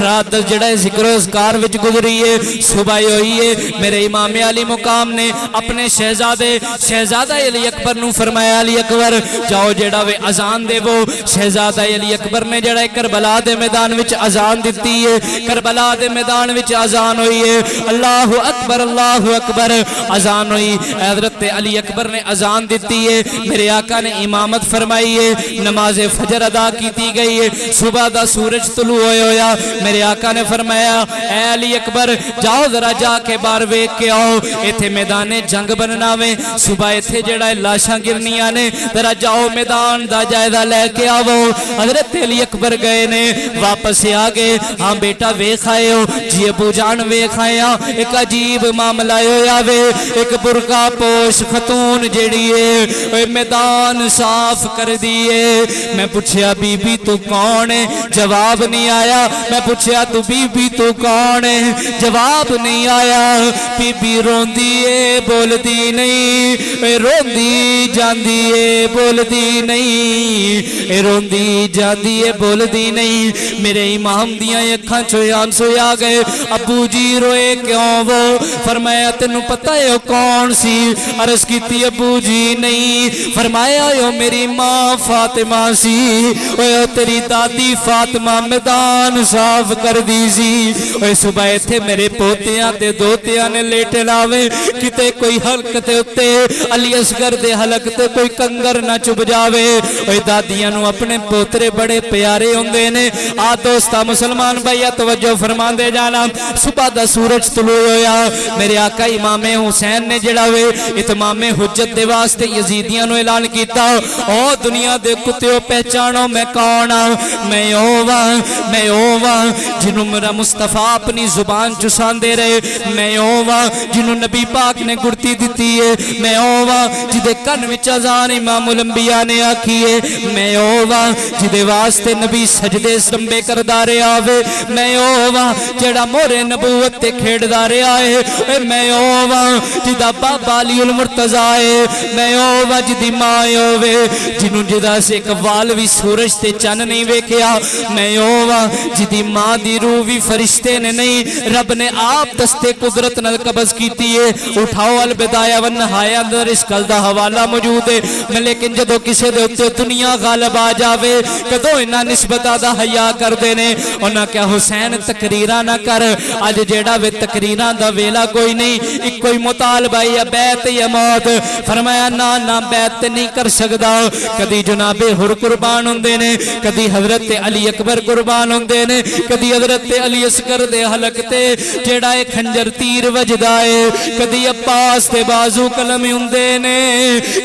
رات جڑا ذکر و اذکار وچ گزریے، صبح ہوئی ہے۔ میرے امام علی مقام نے اپنے شہزادہ علی اکبر نو فرمایا علی اکبر جاؤ جڑا وے اذان دے وہ۔ شہزادہ علی اکبر نے جڑا کربلا دے میدان وچ اذان دتی ہے، کربلا دے میدان وچ اذان ہوئی ہے، اللہ اکبر اللہ اکبر اذان ہوئی۔ حضرت علی اکبر نے اذان دتی ہے، میرے آقا نے امامت فرمائی ہے، نماز فجر ادا کیتی گئی ہے، صبح دا سورج طلوع ہویا۔ میرے آقا نے فرمایا اے علی اکبر جاؤ ذرا جا کے بار ویکھ کے آؤ، ایتھے میدان جنگ بننا وے، صبح ایتھے جڑا لاشاں گرنیاں نے، ذرا جاؤ میدان دا جائزہ لے کے آؤ۔ حضرت علی اکبر گئے نے، واپس آ گئے۔ ہاں بیٹا ویکھ آئے ہو؟ جی ابو جان ویکھ آئے ہاں، ایک عجیب معاملہ ہویا وے، ایک برقع پوش خاتون جڑی ہے میدان صاف کر دیے۔ میں پوچھیا بی بی تو کون ہے؟ جواب نہیں آیا۔ میں پوچھیا تو بی بی تو کون ہے؟ جواب نہیں آیا۔ بی بی روندی ہے بول دی نہیں، روندی جاندی ہے بول دی نہیں، روندی جاندی ہے بول دی نہیں۔ میرے امام دیاں اکھاں چوں آنسو آ گئے۔ ابو جی روئے کیوں وہ؟ فرمایا تینوں پتہ ہے کون سی؟ عرض کیتی ابو جی نہیں۔ فرمایا یو میری ماں فاطمہ سی، اوہ تیری دادی فاطمہ میدان صاف کر دی سی۔ اوہ صبح تھے میرے پوتیاں تے دوتیاں نے لیٹ لاوے، کتے کوئی حلق تے اتے علی اصغر دے حلق تے کوئی کنگر نہ چب جاوے۔ اوہ دادیاں نو اپنے پوترے بڑے پیارے ہوندے نے۔ آ دوستا مسلمان بھائیہ توجہ فرمان دے جانا، صبح دا سورج طلوع ہویا۔ میرے آقا امام حسین نے جڑا ہوئے اتمام حجت دے واسطے یزیدیاں نو اعلان کیتا، او دنیا دے دے کتےو پہچانو میں کون ہاں، میں اوواں جنہوں میرا مصطفیٰ اپنی زبان چسان دے رہے، میں اوواں جنہوں نبی پاک نے گڑتی دیتی ہے، میں اوواں جدے کن وچ اذان امام الانبیاء نے آکھی ہے، میں اوواں جدے واسطے نبی سجدے سمبے کردارے آوے، میں اوواں جڑا مورے نبوت تے کھیڑ دارے آئے، میں اوواں جدہ بابا علی المرتضی ہے، میں اوواں جدی ماں ہووے جنہوں جدہ سے ایک والوی سورج تے چن نہیں ویکھیا، میں اوواں جدی ماں دی روح بھی فرشتے نے نہیں رب نے آپ دستے قدرت نل قبض کیتی ہے۔ اٹھاؤ البدایہ والنہایہ اندر اس کل دا حوالہ موجود ہے، میں لیکن جدو کسے دے اتے دنیا غالب آ جاوے کدو انہا نسبتہ دا حیاء کر دینے، انہا کیا حسین تقریرہ نہ کر، آج جیڑا وے تقریرہ دا ویلا کوئی نہیں، ایک کوئی مطالبہ یا بیعت یا موت، فرمایا نا بیعت نہیں کر سکدا، کدی جناب حر قربان ہوندے نے، کدی حضرت علی اکبر قربان ہوندے نے، کدی حضرت علی اصغر دے حلق تے جیڑا ایک خنجر تیر وجدائے، کدی عباس تے بازو قلم ہوندے نے،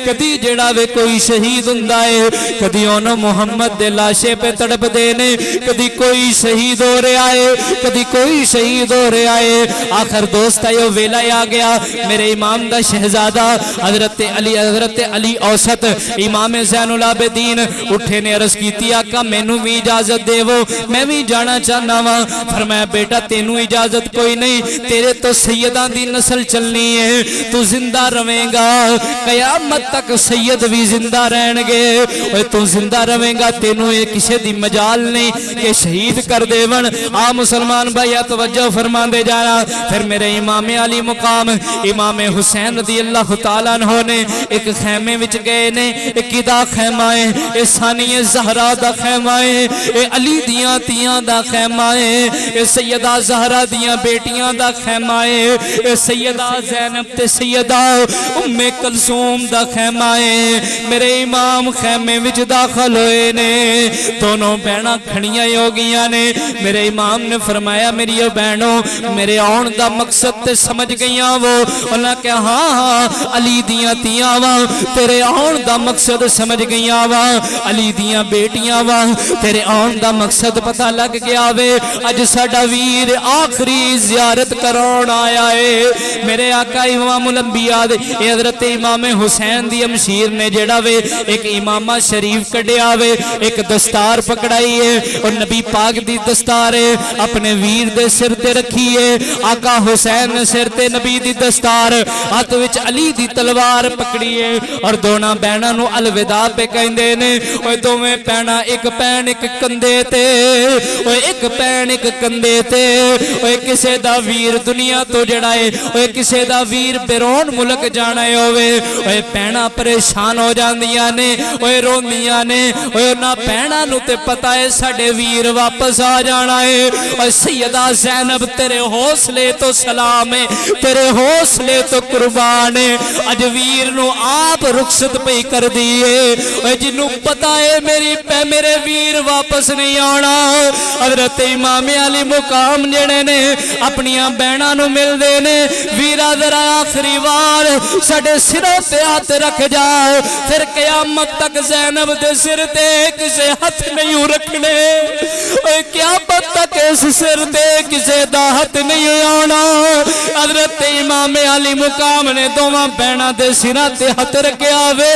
کدی جیڑا وے کوئی شہید ہوندائے، کدی انہوں محمد دے لاشے پہ تڑپ دینے، کدی کوئی شہید ہو رہے آئے، کدی کوئی شہید ہو رہے آئے، آخر دوست آئے ویلہ آ گیا، میرے امام دا شہزادہ حضرت علی اوسط امام زین العابدین اٹھے نے عرض کیتی آقا مینوں بھی اجازت دے وہ میں بھی جانا چاہنا وا، فرمایا بیٹا تینوں اجازت کوئی نہیں، تیرے تو سیدان دی نسل چلنی ہے، تو زندہ رویں گا قیامت تک سید بھی زندہ رہن گے، اور تو زندہ رویں گا تینوں یہ کسے دی مجال نہیں کہ شہید کر دے ون۔ آ مسلمان بھائی توجہ فرمان دے جانا، پھر میرے امام علی مقام امام حسین رضی اللہ تعالیٰ عنہ نے ایک خیمے وچ گئے نے، ایک دا خیمہ ہے، اے ثانی زہرہ دا خیمہ ہے، اے علی دیاں تیاں دا خیمہ ہے، اے سیدہ زہرہ دیاں بیٹیاں دا خیمہ ہے، اے سیدہ زینب تے سیدہ ام کلثوم دا خیمہ ہے، میرے امام خیمے وچ داخل ہوئے نے، دونوں بہناں کھڑیاں ہو گیاں نے، میرے امام نے فرمایا میری بہنوں میرے آن دا مقصد تے سمجھ گیاں وہ، انہاں کہ ہاں علی دیاں تیاں وا، تیرے آن دا مقصد سمجھ گیاں وا، علی دیاں بیٹیاں وا، تیرے آن دا مقصد پتہ لگ گیا وے، اج ساڈا ویر آخری زیارت کرون آیا ہے، میرے آقا امام الانبیاء دے حضرت امام حسین دی امشیر نے جڑا وے ایک امامہ شریف کڑیا وے، ایک دستار پکڑائی ہے اور نبی پاک دی دستار ہے اپنے ویر دے سر تے رکھی ہے، آقا حسین نے سر تے نبی دی دستار ہاتھ وچ علی دی تلوار پکڑی ہے، اور دونا بہناں نو الوداع پہ کہندے نے، اوے دوویں بہناں ایک پین ایک کندھے تے، اوے ایک پین ایک کندھے تے، اوے کسے دا ویر دنیا تو جڑا ہے، اوے کسے دا ویر بیرون ملک جانا ہے ہوئے، اوے بہناں پریشان ہو جاندیاں نے، اوے روندیاں نے، اوے نہ بہناں نو تے پتہ ہے ساڈے ویر واپس آ جانا ہے، اور سیدہ زینب تیرے حوصلے تو سلام ہے، تیرے حوصلے تو قربان ہے، اج ویر نو آپ رخصت پہ کر دیئے، اور جنوں پتہ ہے میرے ویر واپس نہیں آنا، حضرت امام علی مقام جڑے نے اپنیاں بہناں نو مل دے نے، ویرا ذرا آخری وار ساڈے سروں تے ہاتھ رکھ جا، پھر قیامت تک زینب دے سر تے کسے ہاتھ نہیں رکھنے، اور قیامت تک اس سر تے کسے دا ہاتھ نہیں آنا، حضرت امام علی مقام نے دوواں بہناں دے سراں تے ہاتھ رکھیا وے،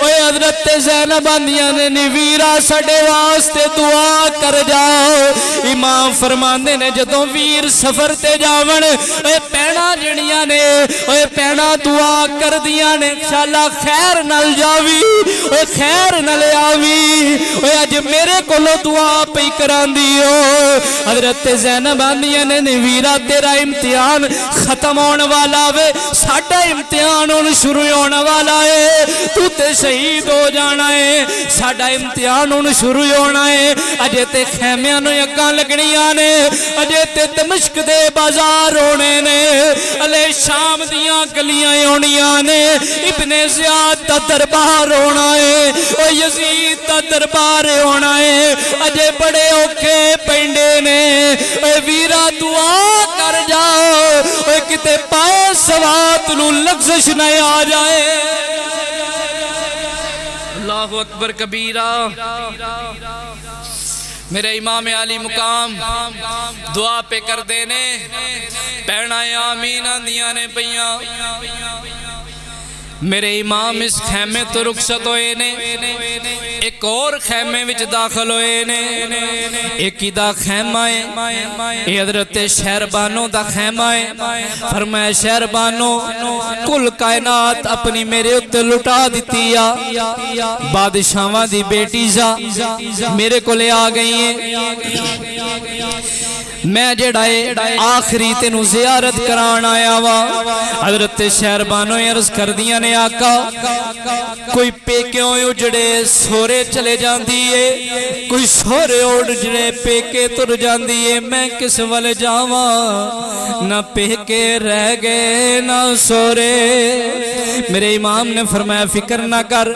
اوے حضرت زینب آندیاں نے نی ویرا ساڈے واسطے دعا کر جاؤ، امام فرماندے نے جدوں ویر سفر تے جاون، اے بہناں جڑیاں نے اے بہناں دعا کر دیاں نے انشاءاللہ خیر نال جاوی، اے خیر نال آوی، اے اج میرے کولوں دعا پئی کراندی ہو، حضرت زینب آندیاں نے ویرا تیرا امتحان ختم ہونے والا وے، ساڈا امتحان ہن شروع ہونے والا ہے، تو تے شہید ہو جانا ہے، ساڈا امتحان ہن شروع ہونا ہے، اجے تے خیمیاں نو اگاں لگنیاں نے، اجے تے دمشق دے بازار ہونے نے، علی شام دیاں گلیاں ہونیاں نے، ابن زیاد دا دربار ہونا ہے، اور یزید دا دربار ہونا ہے، اجے بڑے اوکھے پینڈے نے، اے ویرا دعا کر جاؤ، اے کتے پائے سوات نو لغزش نہ آ جائے۔ اللہ اکبر کبیرہ۔ میرے امام علی مقام دعا پہ کر دینے پہنا آمین آندیاں نے پیاں۔ میرے امام اس خیمے تو رخصت ہوئے نے، ایک اور خیمے وچ داخل ہوئے نے۔ ایک ہی دا خیمہ ہے، یہ حضرت شہربانوں دا خیمہ ہے۔ فرمایا شہربانوں کل کائنات اپنی میرے اتے لٹا دیتی یا بادشاہاں دی بیٹی جا میرے کو لے آ گئی ہیں۔ میں جڑائے آخری تینوں زیارت کران آیا وا۔ حضرت شہربانوں عرض کر دیا نے آقا کوئی پیکیوں اجڑے سورے چلے جاندی ہے، کوئی سورے اجڑے پیکے تر جاندی ہے، میں کس والے جاواں؟ نہ پیکے رہ گئے نہ سورے۔ میرے امام نے فرمایا فکر نہ کر،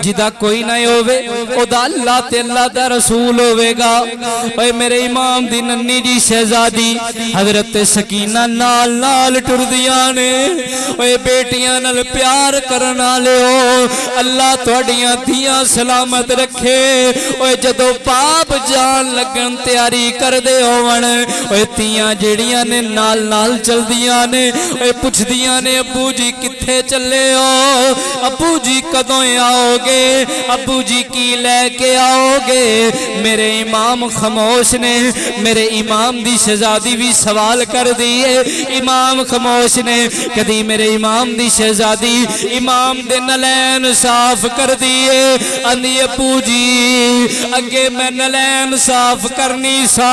جدا کوئی نہ ہوئے او دا اللہ تے اللہ دا رسول ہوئے گا۔ اے میرے امام دی ننی جی شہزادی حضرت سکینہ نال نال ٹر دیاں نے۔ اے بیٹیاں نال پیار کرنا لے ہو، اللہ توڑیاں دھیاں سلامت رکھے۔ اے جدو پاپ جان لگن تیاری کر دے ہوون، اے تیاں جڑیاں نے نال نال چل دیاں نے۔ اے پوچھ دیاں نے ابو جی کتھے چلے ہو، ابو جی کدوں آؤ گے، ابو جی کی لے کے آؤ گے؟ میرے امام خاموش نے، میرے امام دی شہزادی بھی سوال کر دیئے۔ امام خاموش نے کدی میرے امام دی شہزادی امام دے نلین صاف کر دیئے۔ اندی ابو جی اگے میں نلین صاف کرنی سا،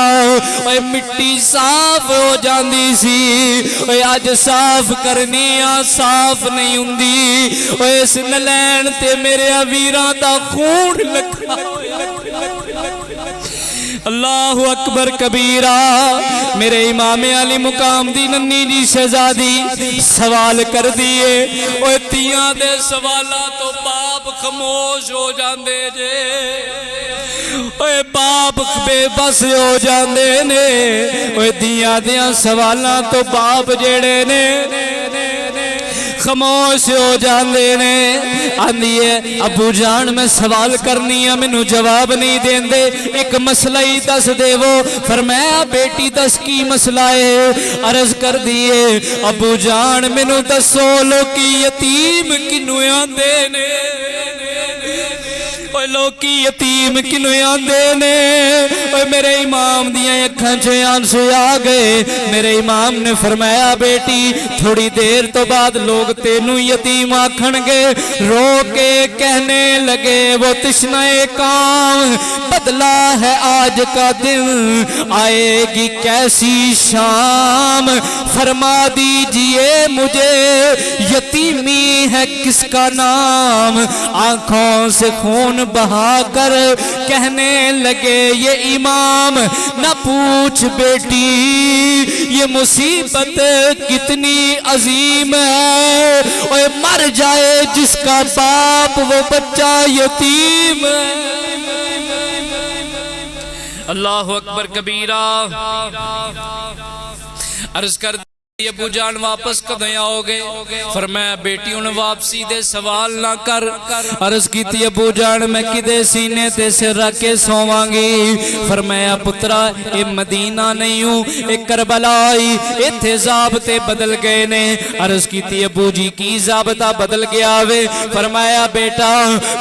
اے مٹی صاف ہو جاندی سی، اے آج صاف کرنی آ صاف نہیں ہوندی۔ اے اس نلین تے میرے ویراں دا خون لکھا۔ اللہ اکبر کبیرہ۔ میرے امام علی مقام دی ننی جی شہزادی سوال کر دیئے۔ اوہ تیاں دے سوالا تو باپ خاموش ہو جاندے جے، اوہ باپ بے بس ہو جاندے نے۔ اوہ دیاں دیاں سوالا تو باپ جیڑے نے خاموش ہو جاندے نے۔ آندیے ابو جان میں سوال کرنی ہے مینوں جواب نہیں دین دے، ایک مسئلہ ہی دس دے وہ۔ فرمایا بیٹی دس کی مسئلہ ہے؟ عرض کر دیئے ابو جان مینوں دسو لوکی یتیم کنوں آندے نے، اوہ لوکی یتیم کنوں آندے نے۔ اوہ میرے امام دیاں اکھاں چ آنسو آ گئے۔ میرے امام نے فرمایا بیٹی تھوڑی دیر تو بعد لوگ تینوں یتیم آکھن گے۔ رو کے کہنے لگے وہ تشنہ کام بدلا ہے آج کا دن، آئے گی کیسی شام، فرما دیجئے مجھے یتیمی ہے کس کا نام۔ آنکھوں سے خون بہا کر کہنے لگے یہ امام نہ پوچھ بیٹی یہ مصیبت کتنی عظیم ہے، اوہ مر جائے جس کا باپ وہ بچہ یتیم ہے۔ اللہ اکبر کبیرہ۔ عرض کر ابو جان واپس کدیں آؤ گے؟ فرمایا بیٹی انہیں واپسی دے سوال نہ کر۔ عرض کی تھی ابو جان میں کدے سینے تے سے رکھ کے سوواں گی۔ فرمایا پترا اے مدینہ نہیں ہوں اے کربلائی، اے تھے ضابطے بدل گئے نے۔ عرض کی تھی ابو جی کی ضابطہ بدل گیا وے؟ فرمایا بیٹا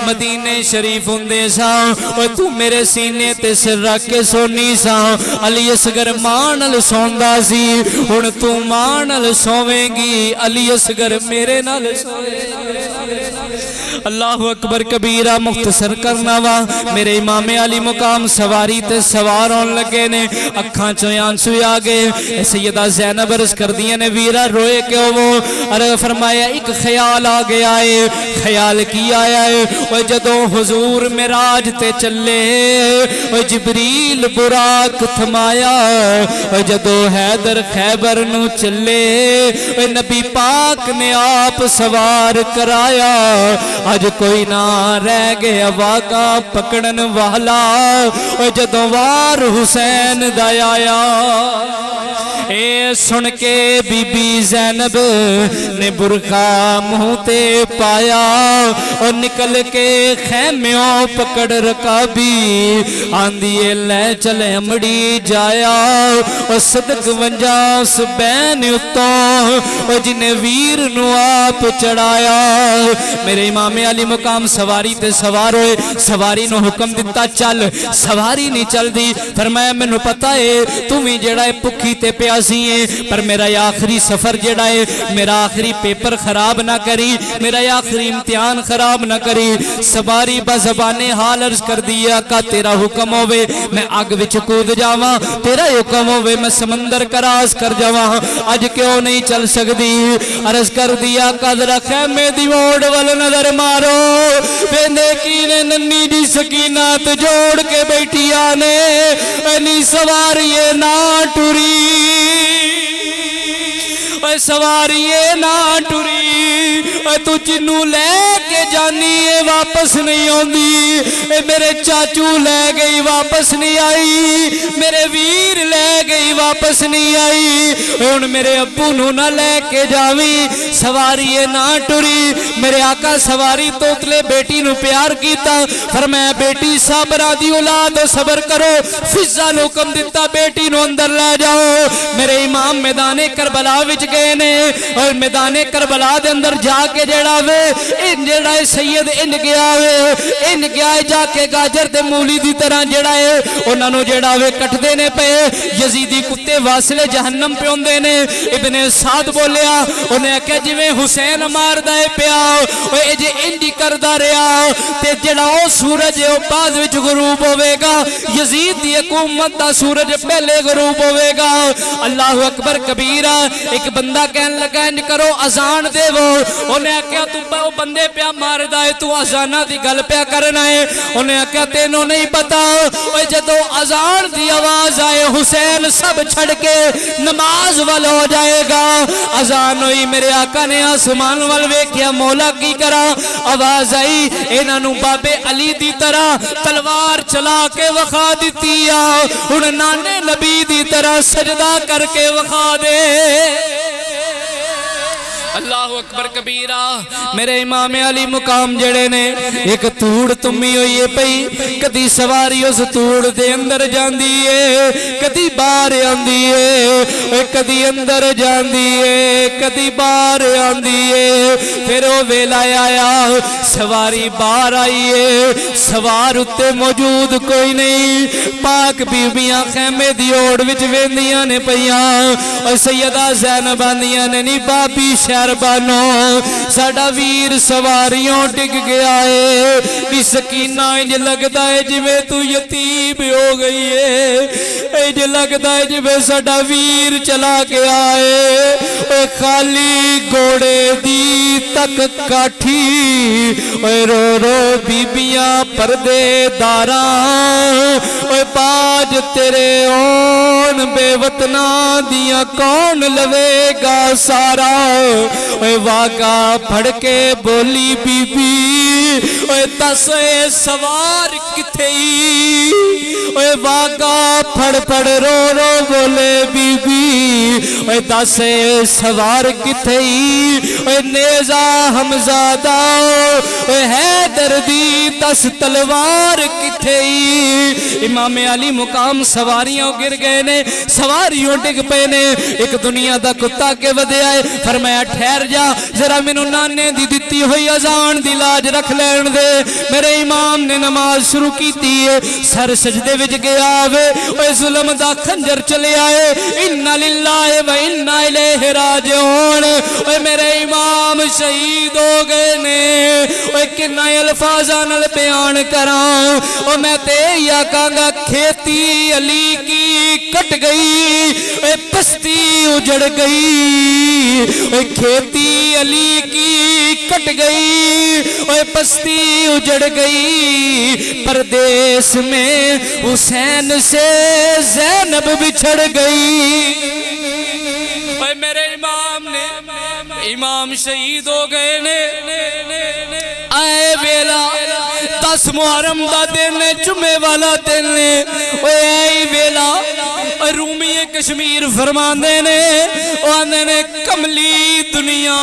مدینہ شریف ہوندے سا اور تو میرے سینے تے سے رکھ کے سونی سا، علی اصغر مانل سوندا سی، ہن تو نال سویں گی، علی اصغر میرے نال سویں۔ اللہ اکبر کبیرہ۔ مختصر کرنا وا میرے امام علی مقام سواری تے سوارون لگے نے، اکھاں چوں آنسو آ گئے۔ سیدہ زینب عرض کر دیا نے ویرا روئے کیوں وہ؟ عرض فرمایا ایک خیال آ گیا ہے۔ خیال کی آیا ہے؟ وہ جدوں حضور معراج تے چلے وہ جبریل براق تھمایا، وہ جدوں حیدر خیبر نو چلے نبی پاک نے آپ سوار کرایا، اج کوئی نہ رہ گیا واقع پکڑن والا جدوں وار حسین دا آیا اے سن کے بی بی زینب نے برقع منہ تے پایا اور نکل کے خیمیوں پکڑ رکابی آندیے لے چلے امڑی جایا اور صدق ونجاس بین اتوں اور جنہیں ویر نو آپ چڑھایا میرے امام علی مقام سواری تے سوار ہوئے سواری نو حکم دیتا چل سواری نہیں چل دی فرمایا میں نو پتا ہے تمہیں جڑا ہے پکھی تے پیاسی ہے پر میرا یہ آخری سفر جڑا ہے میرا آخری پیپر خراب نہ کری میرا یہ آخری امتحان خراب نہ کری سواری بزبان حال عرض کر دیا کہ تیرا حکم ہوئے میں آگ وچ کود جاواں تیرا حکم ہوئے میں سمندر کراس کر جاواں آج کیوں نہیں چل سکتی عرض کر دیا کہ ذرا خیمے دی موڑ وال نظر مارو پیندے کی نے ننی دی سکینات جوڑ کے بیٹھی آنے اینی سواریے نہ ٹوری سواریے نہ ٹوری تو جنو لے کے جانی ہے واپس نہیں ہوندی میرے چاچو لے گئی واپس نہیں آئی میرے ویر لے گئی واپس نہیں آئی ان میرے ابو نو نہ لے کے جاوی سواریے نہ ٹوری میرے آقا سواری توتلے بیٹی نو پیار کیتا فرمایا بیٹی صبرہ دی اولاد صبر کرو فضا نو کم دیتا بیٹی نو اندر لے جاؤ میرے امام میدان کربلا وچ گئے نے اور میدان کربلا دے اندر جا کے جڑا وے ان جڑا ہے سید ان گیا وے ان گیا ہے جا کے گاجر دے مولی دی طرح جڑا ہے انہاں نو جڑا وے کٹ دینے پہ یزیدی کتے واصلے جہنم پہ ہوندے نے ابن سعد بولیا انہیں کہ جویں حسین مار دائے پیا اے جے انڈی کردہ رہا تے جڑا او سورج او بعد وچ غروب ہوئے گا یزید دی حکومت دا سورج پہلے غروب ہوئے گا اللہ اکبر کبیرہ ایک بندہ کہنے لگا انج کرو اذان دے وہ انہیں کہا تو بندے پیا مار دائے تو اذانہ دی گل پیا کرنا ہے انہیں کہا تینوں نہیں پتا جدو اذان دی آواز آئے حسین سب چھڑ کے نماز وال ہو جائے گا اذان ہوئی میرے آقا نے آسمان والوے کیا مولا کی کرا آواز آئی انہوں بابے علی دی طرح تلوار چلا کے وخا دیتی ان نانے نبی دی طرح سجدہ کر کے وخا دے اللہ اکبر کبیرہ میرے امام علی مقام جڑے نے ایک توڑ تمی ہوئی ہے پئی کدی سواری اس توڑ دے اندر جاندی ہے کدی باہر آندی ہے کدی اندر جاندی ہے کدی باہر آندی ہے پھر وہ ویلا آیا سواری باہر آئی ہے سوار اتے موجود کوئی نہیں پاک بیبیاں خیمے دی اوڑ وچ ویندیاں نے پیاں اور سیدہ زینب آندیاں نے نہیں بابی شہربانو ساڑا ویر سواریوں ٹک گیا ہے بھی سکینہ انج لگتا ہے جویں تو یتیم ہو گئی ہے انج لگتا ہے جویں ساڑا ویر چلا گیا ہے اے خالی گوڑے دی تک کاٹھی اے رو رو بیبیاں پردے داراں اے باج تیرے اون بے وطنہ دیا کون لوے گا سارا اے واقعہ پڑھ کے بولی بی بی اے دس اے سوار کتھے اے واقعہ پڑھ پڑھ رو رو بولے بی بی اے دس اے سوار کتھے اے نیزہ حمزادہ اے حیدر دی دس تلوار کتھے امام علی مقام سواریوں گر گئے نے سواریوں ڈگ پے نے ایک دنیا دا کتا کے ودے آئے فرمایا ٹھہر جا ذرا مینوں نانے دی دتی ہوئی اذان دی لاج رکھ لین دے میرے امام نے نماز شروع کیتی ہے سر سجدے وچ گیا وے اوے ظلم دا خنجر چلے آئے انا للہ و انا الیہ راجعون اوے میرے امام شہید ہو گئے نے اوے کنا الفاظاں نال بیان کراں او میں تے یا کہاں کھیتی علی کی کٹ گئی اوے بستی اجڑ گئی اوے کھیتی علی کی کٹ گئی اوے بستی اجڑ گئی پردیس میں حسین سے زینب بچھڑ گئی میرے امام شہید ہو گئے نے اے ویلا 10 محرم دا دن ہے جمعے والا دن ہے اے ویلا رومی کشمیر فرماندے نے آندے نے کملی دنیا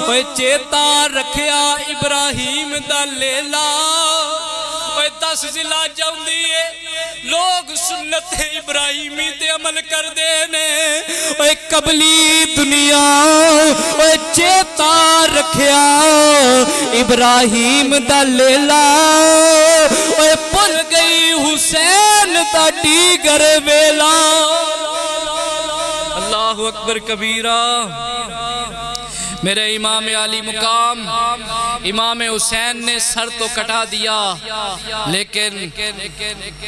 اوے چیتا رکھیا ابراہیم دا لیلا اوے 10 ضلع جاؤندی ہے لوگ سنت ابراہیمی تے عمل کر دینے اوے قبلی دنیا اوے چیتا رکھیا ابراہیم دا لیلا اوے پل گئی حسین دا ڈیگر ویلا اللہ اکبر کبیرہ میرے امام علی مقام امام حسین نے سر تو کٹا دیا لیکن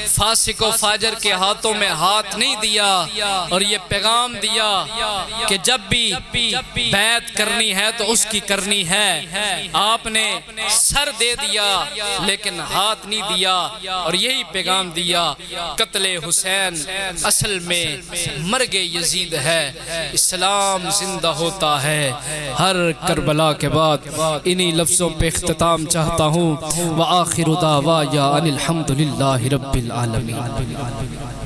فاسق و فاجر کے ہاتھوں میں ہاتھ نہیں دیا اور یہ پیغام دیا کہ جب بھی بیعت کرنی ہے تو اس کی کرنی ہے آپ نے سر دے دیا لیکن ہاتھ نہیں دیا اور یہی پیغام دیا قتل حسین اصل میں مرگ یزید ہے اسلام زندہ ہوتا ہے ہر کربلا کے بعد انہی لفظوں پہ اختتام چاہتا ہوں وآخر دعوایا ان الحمدللہ رب العالمین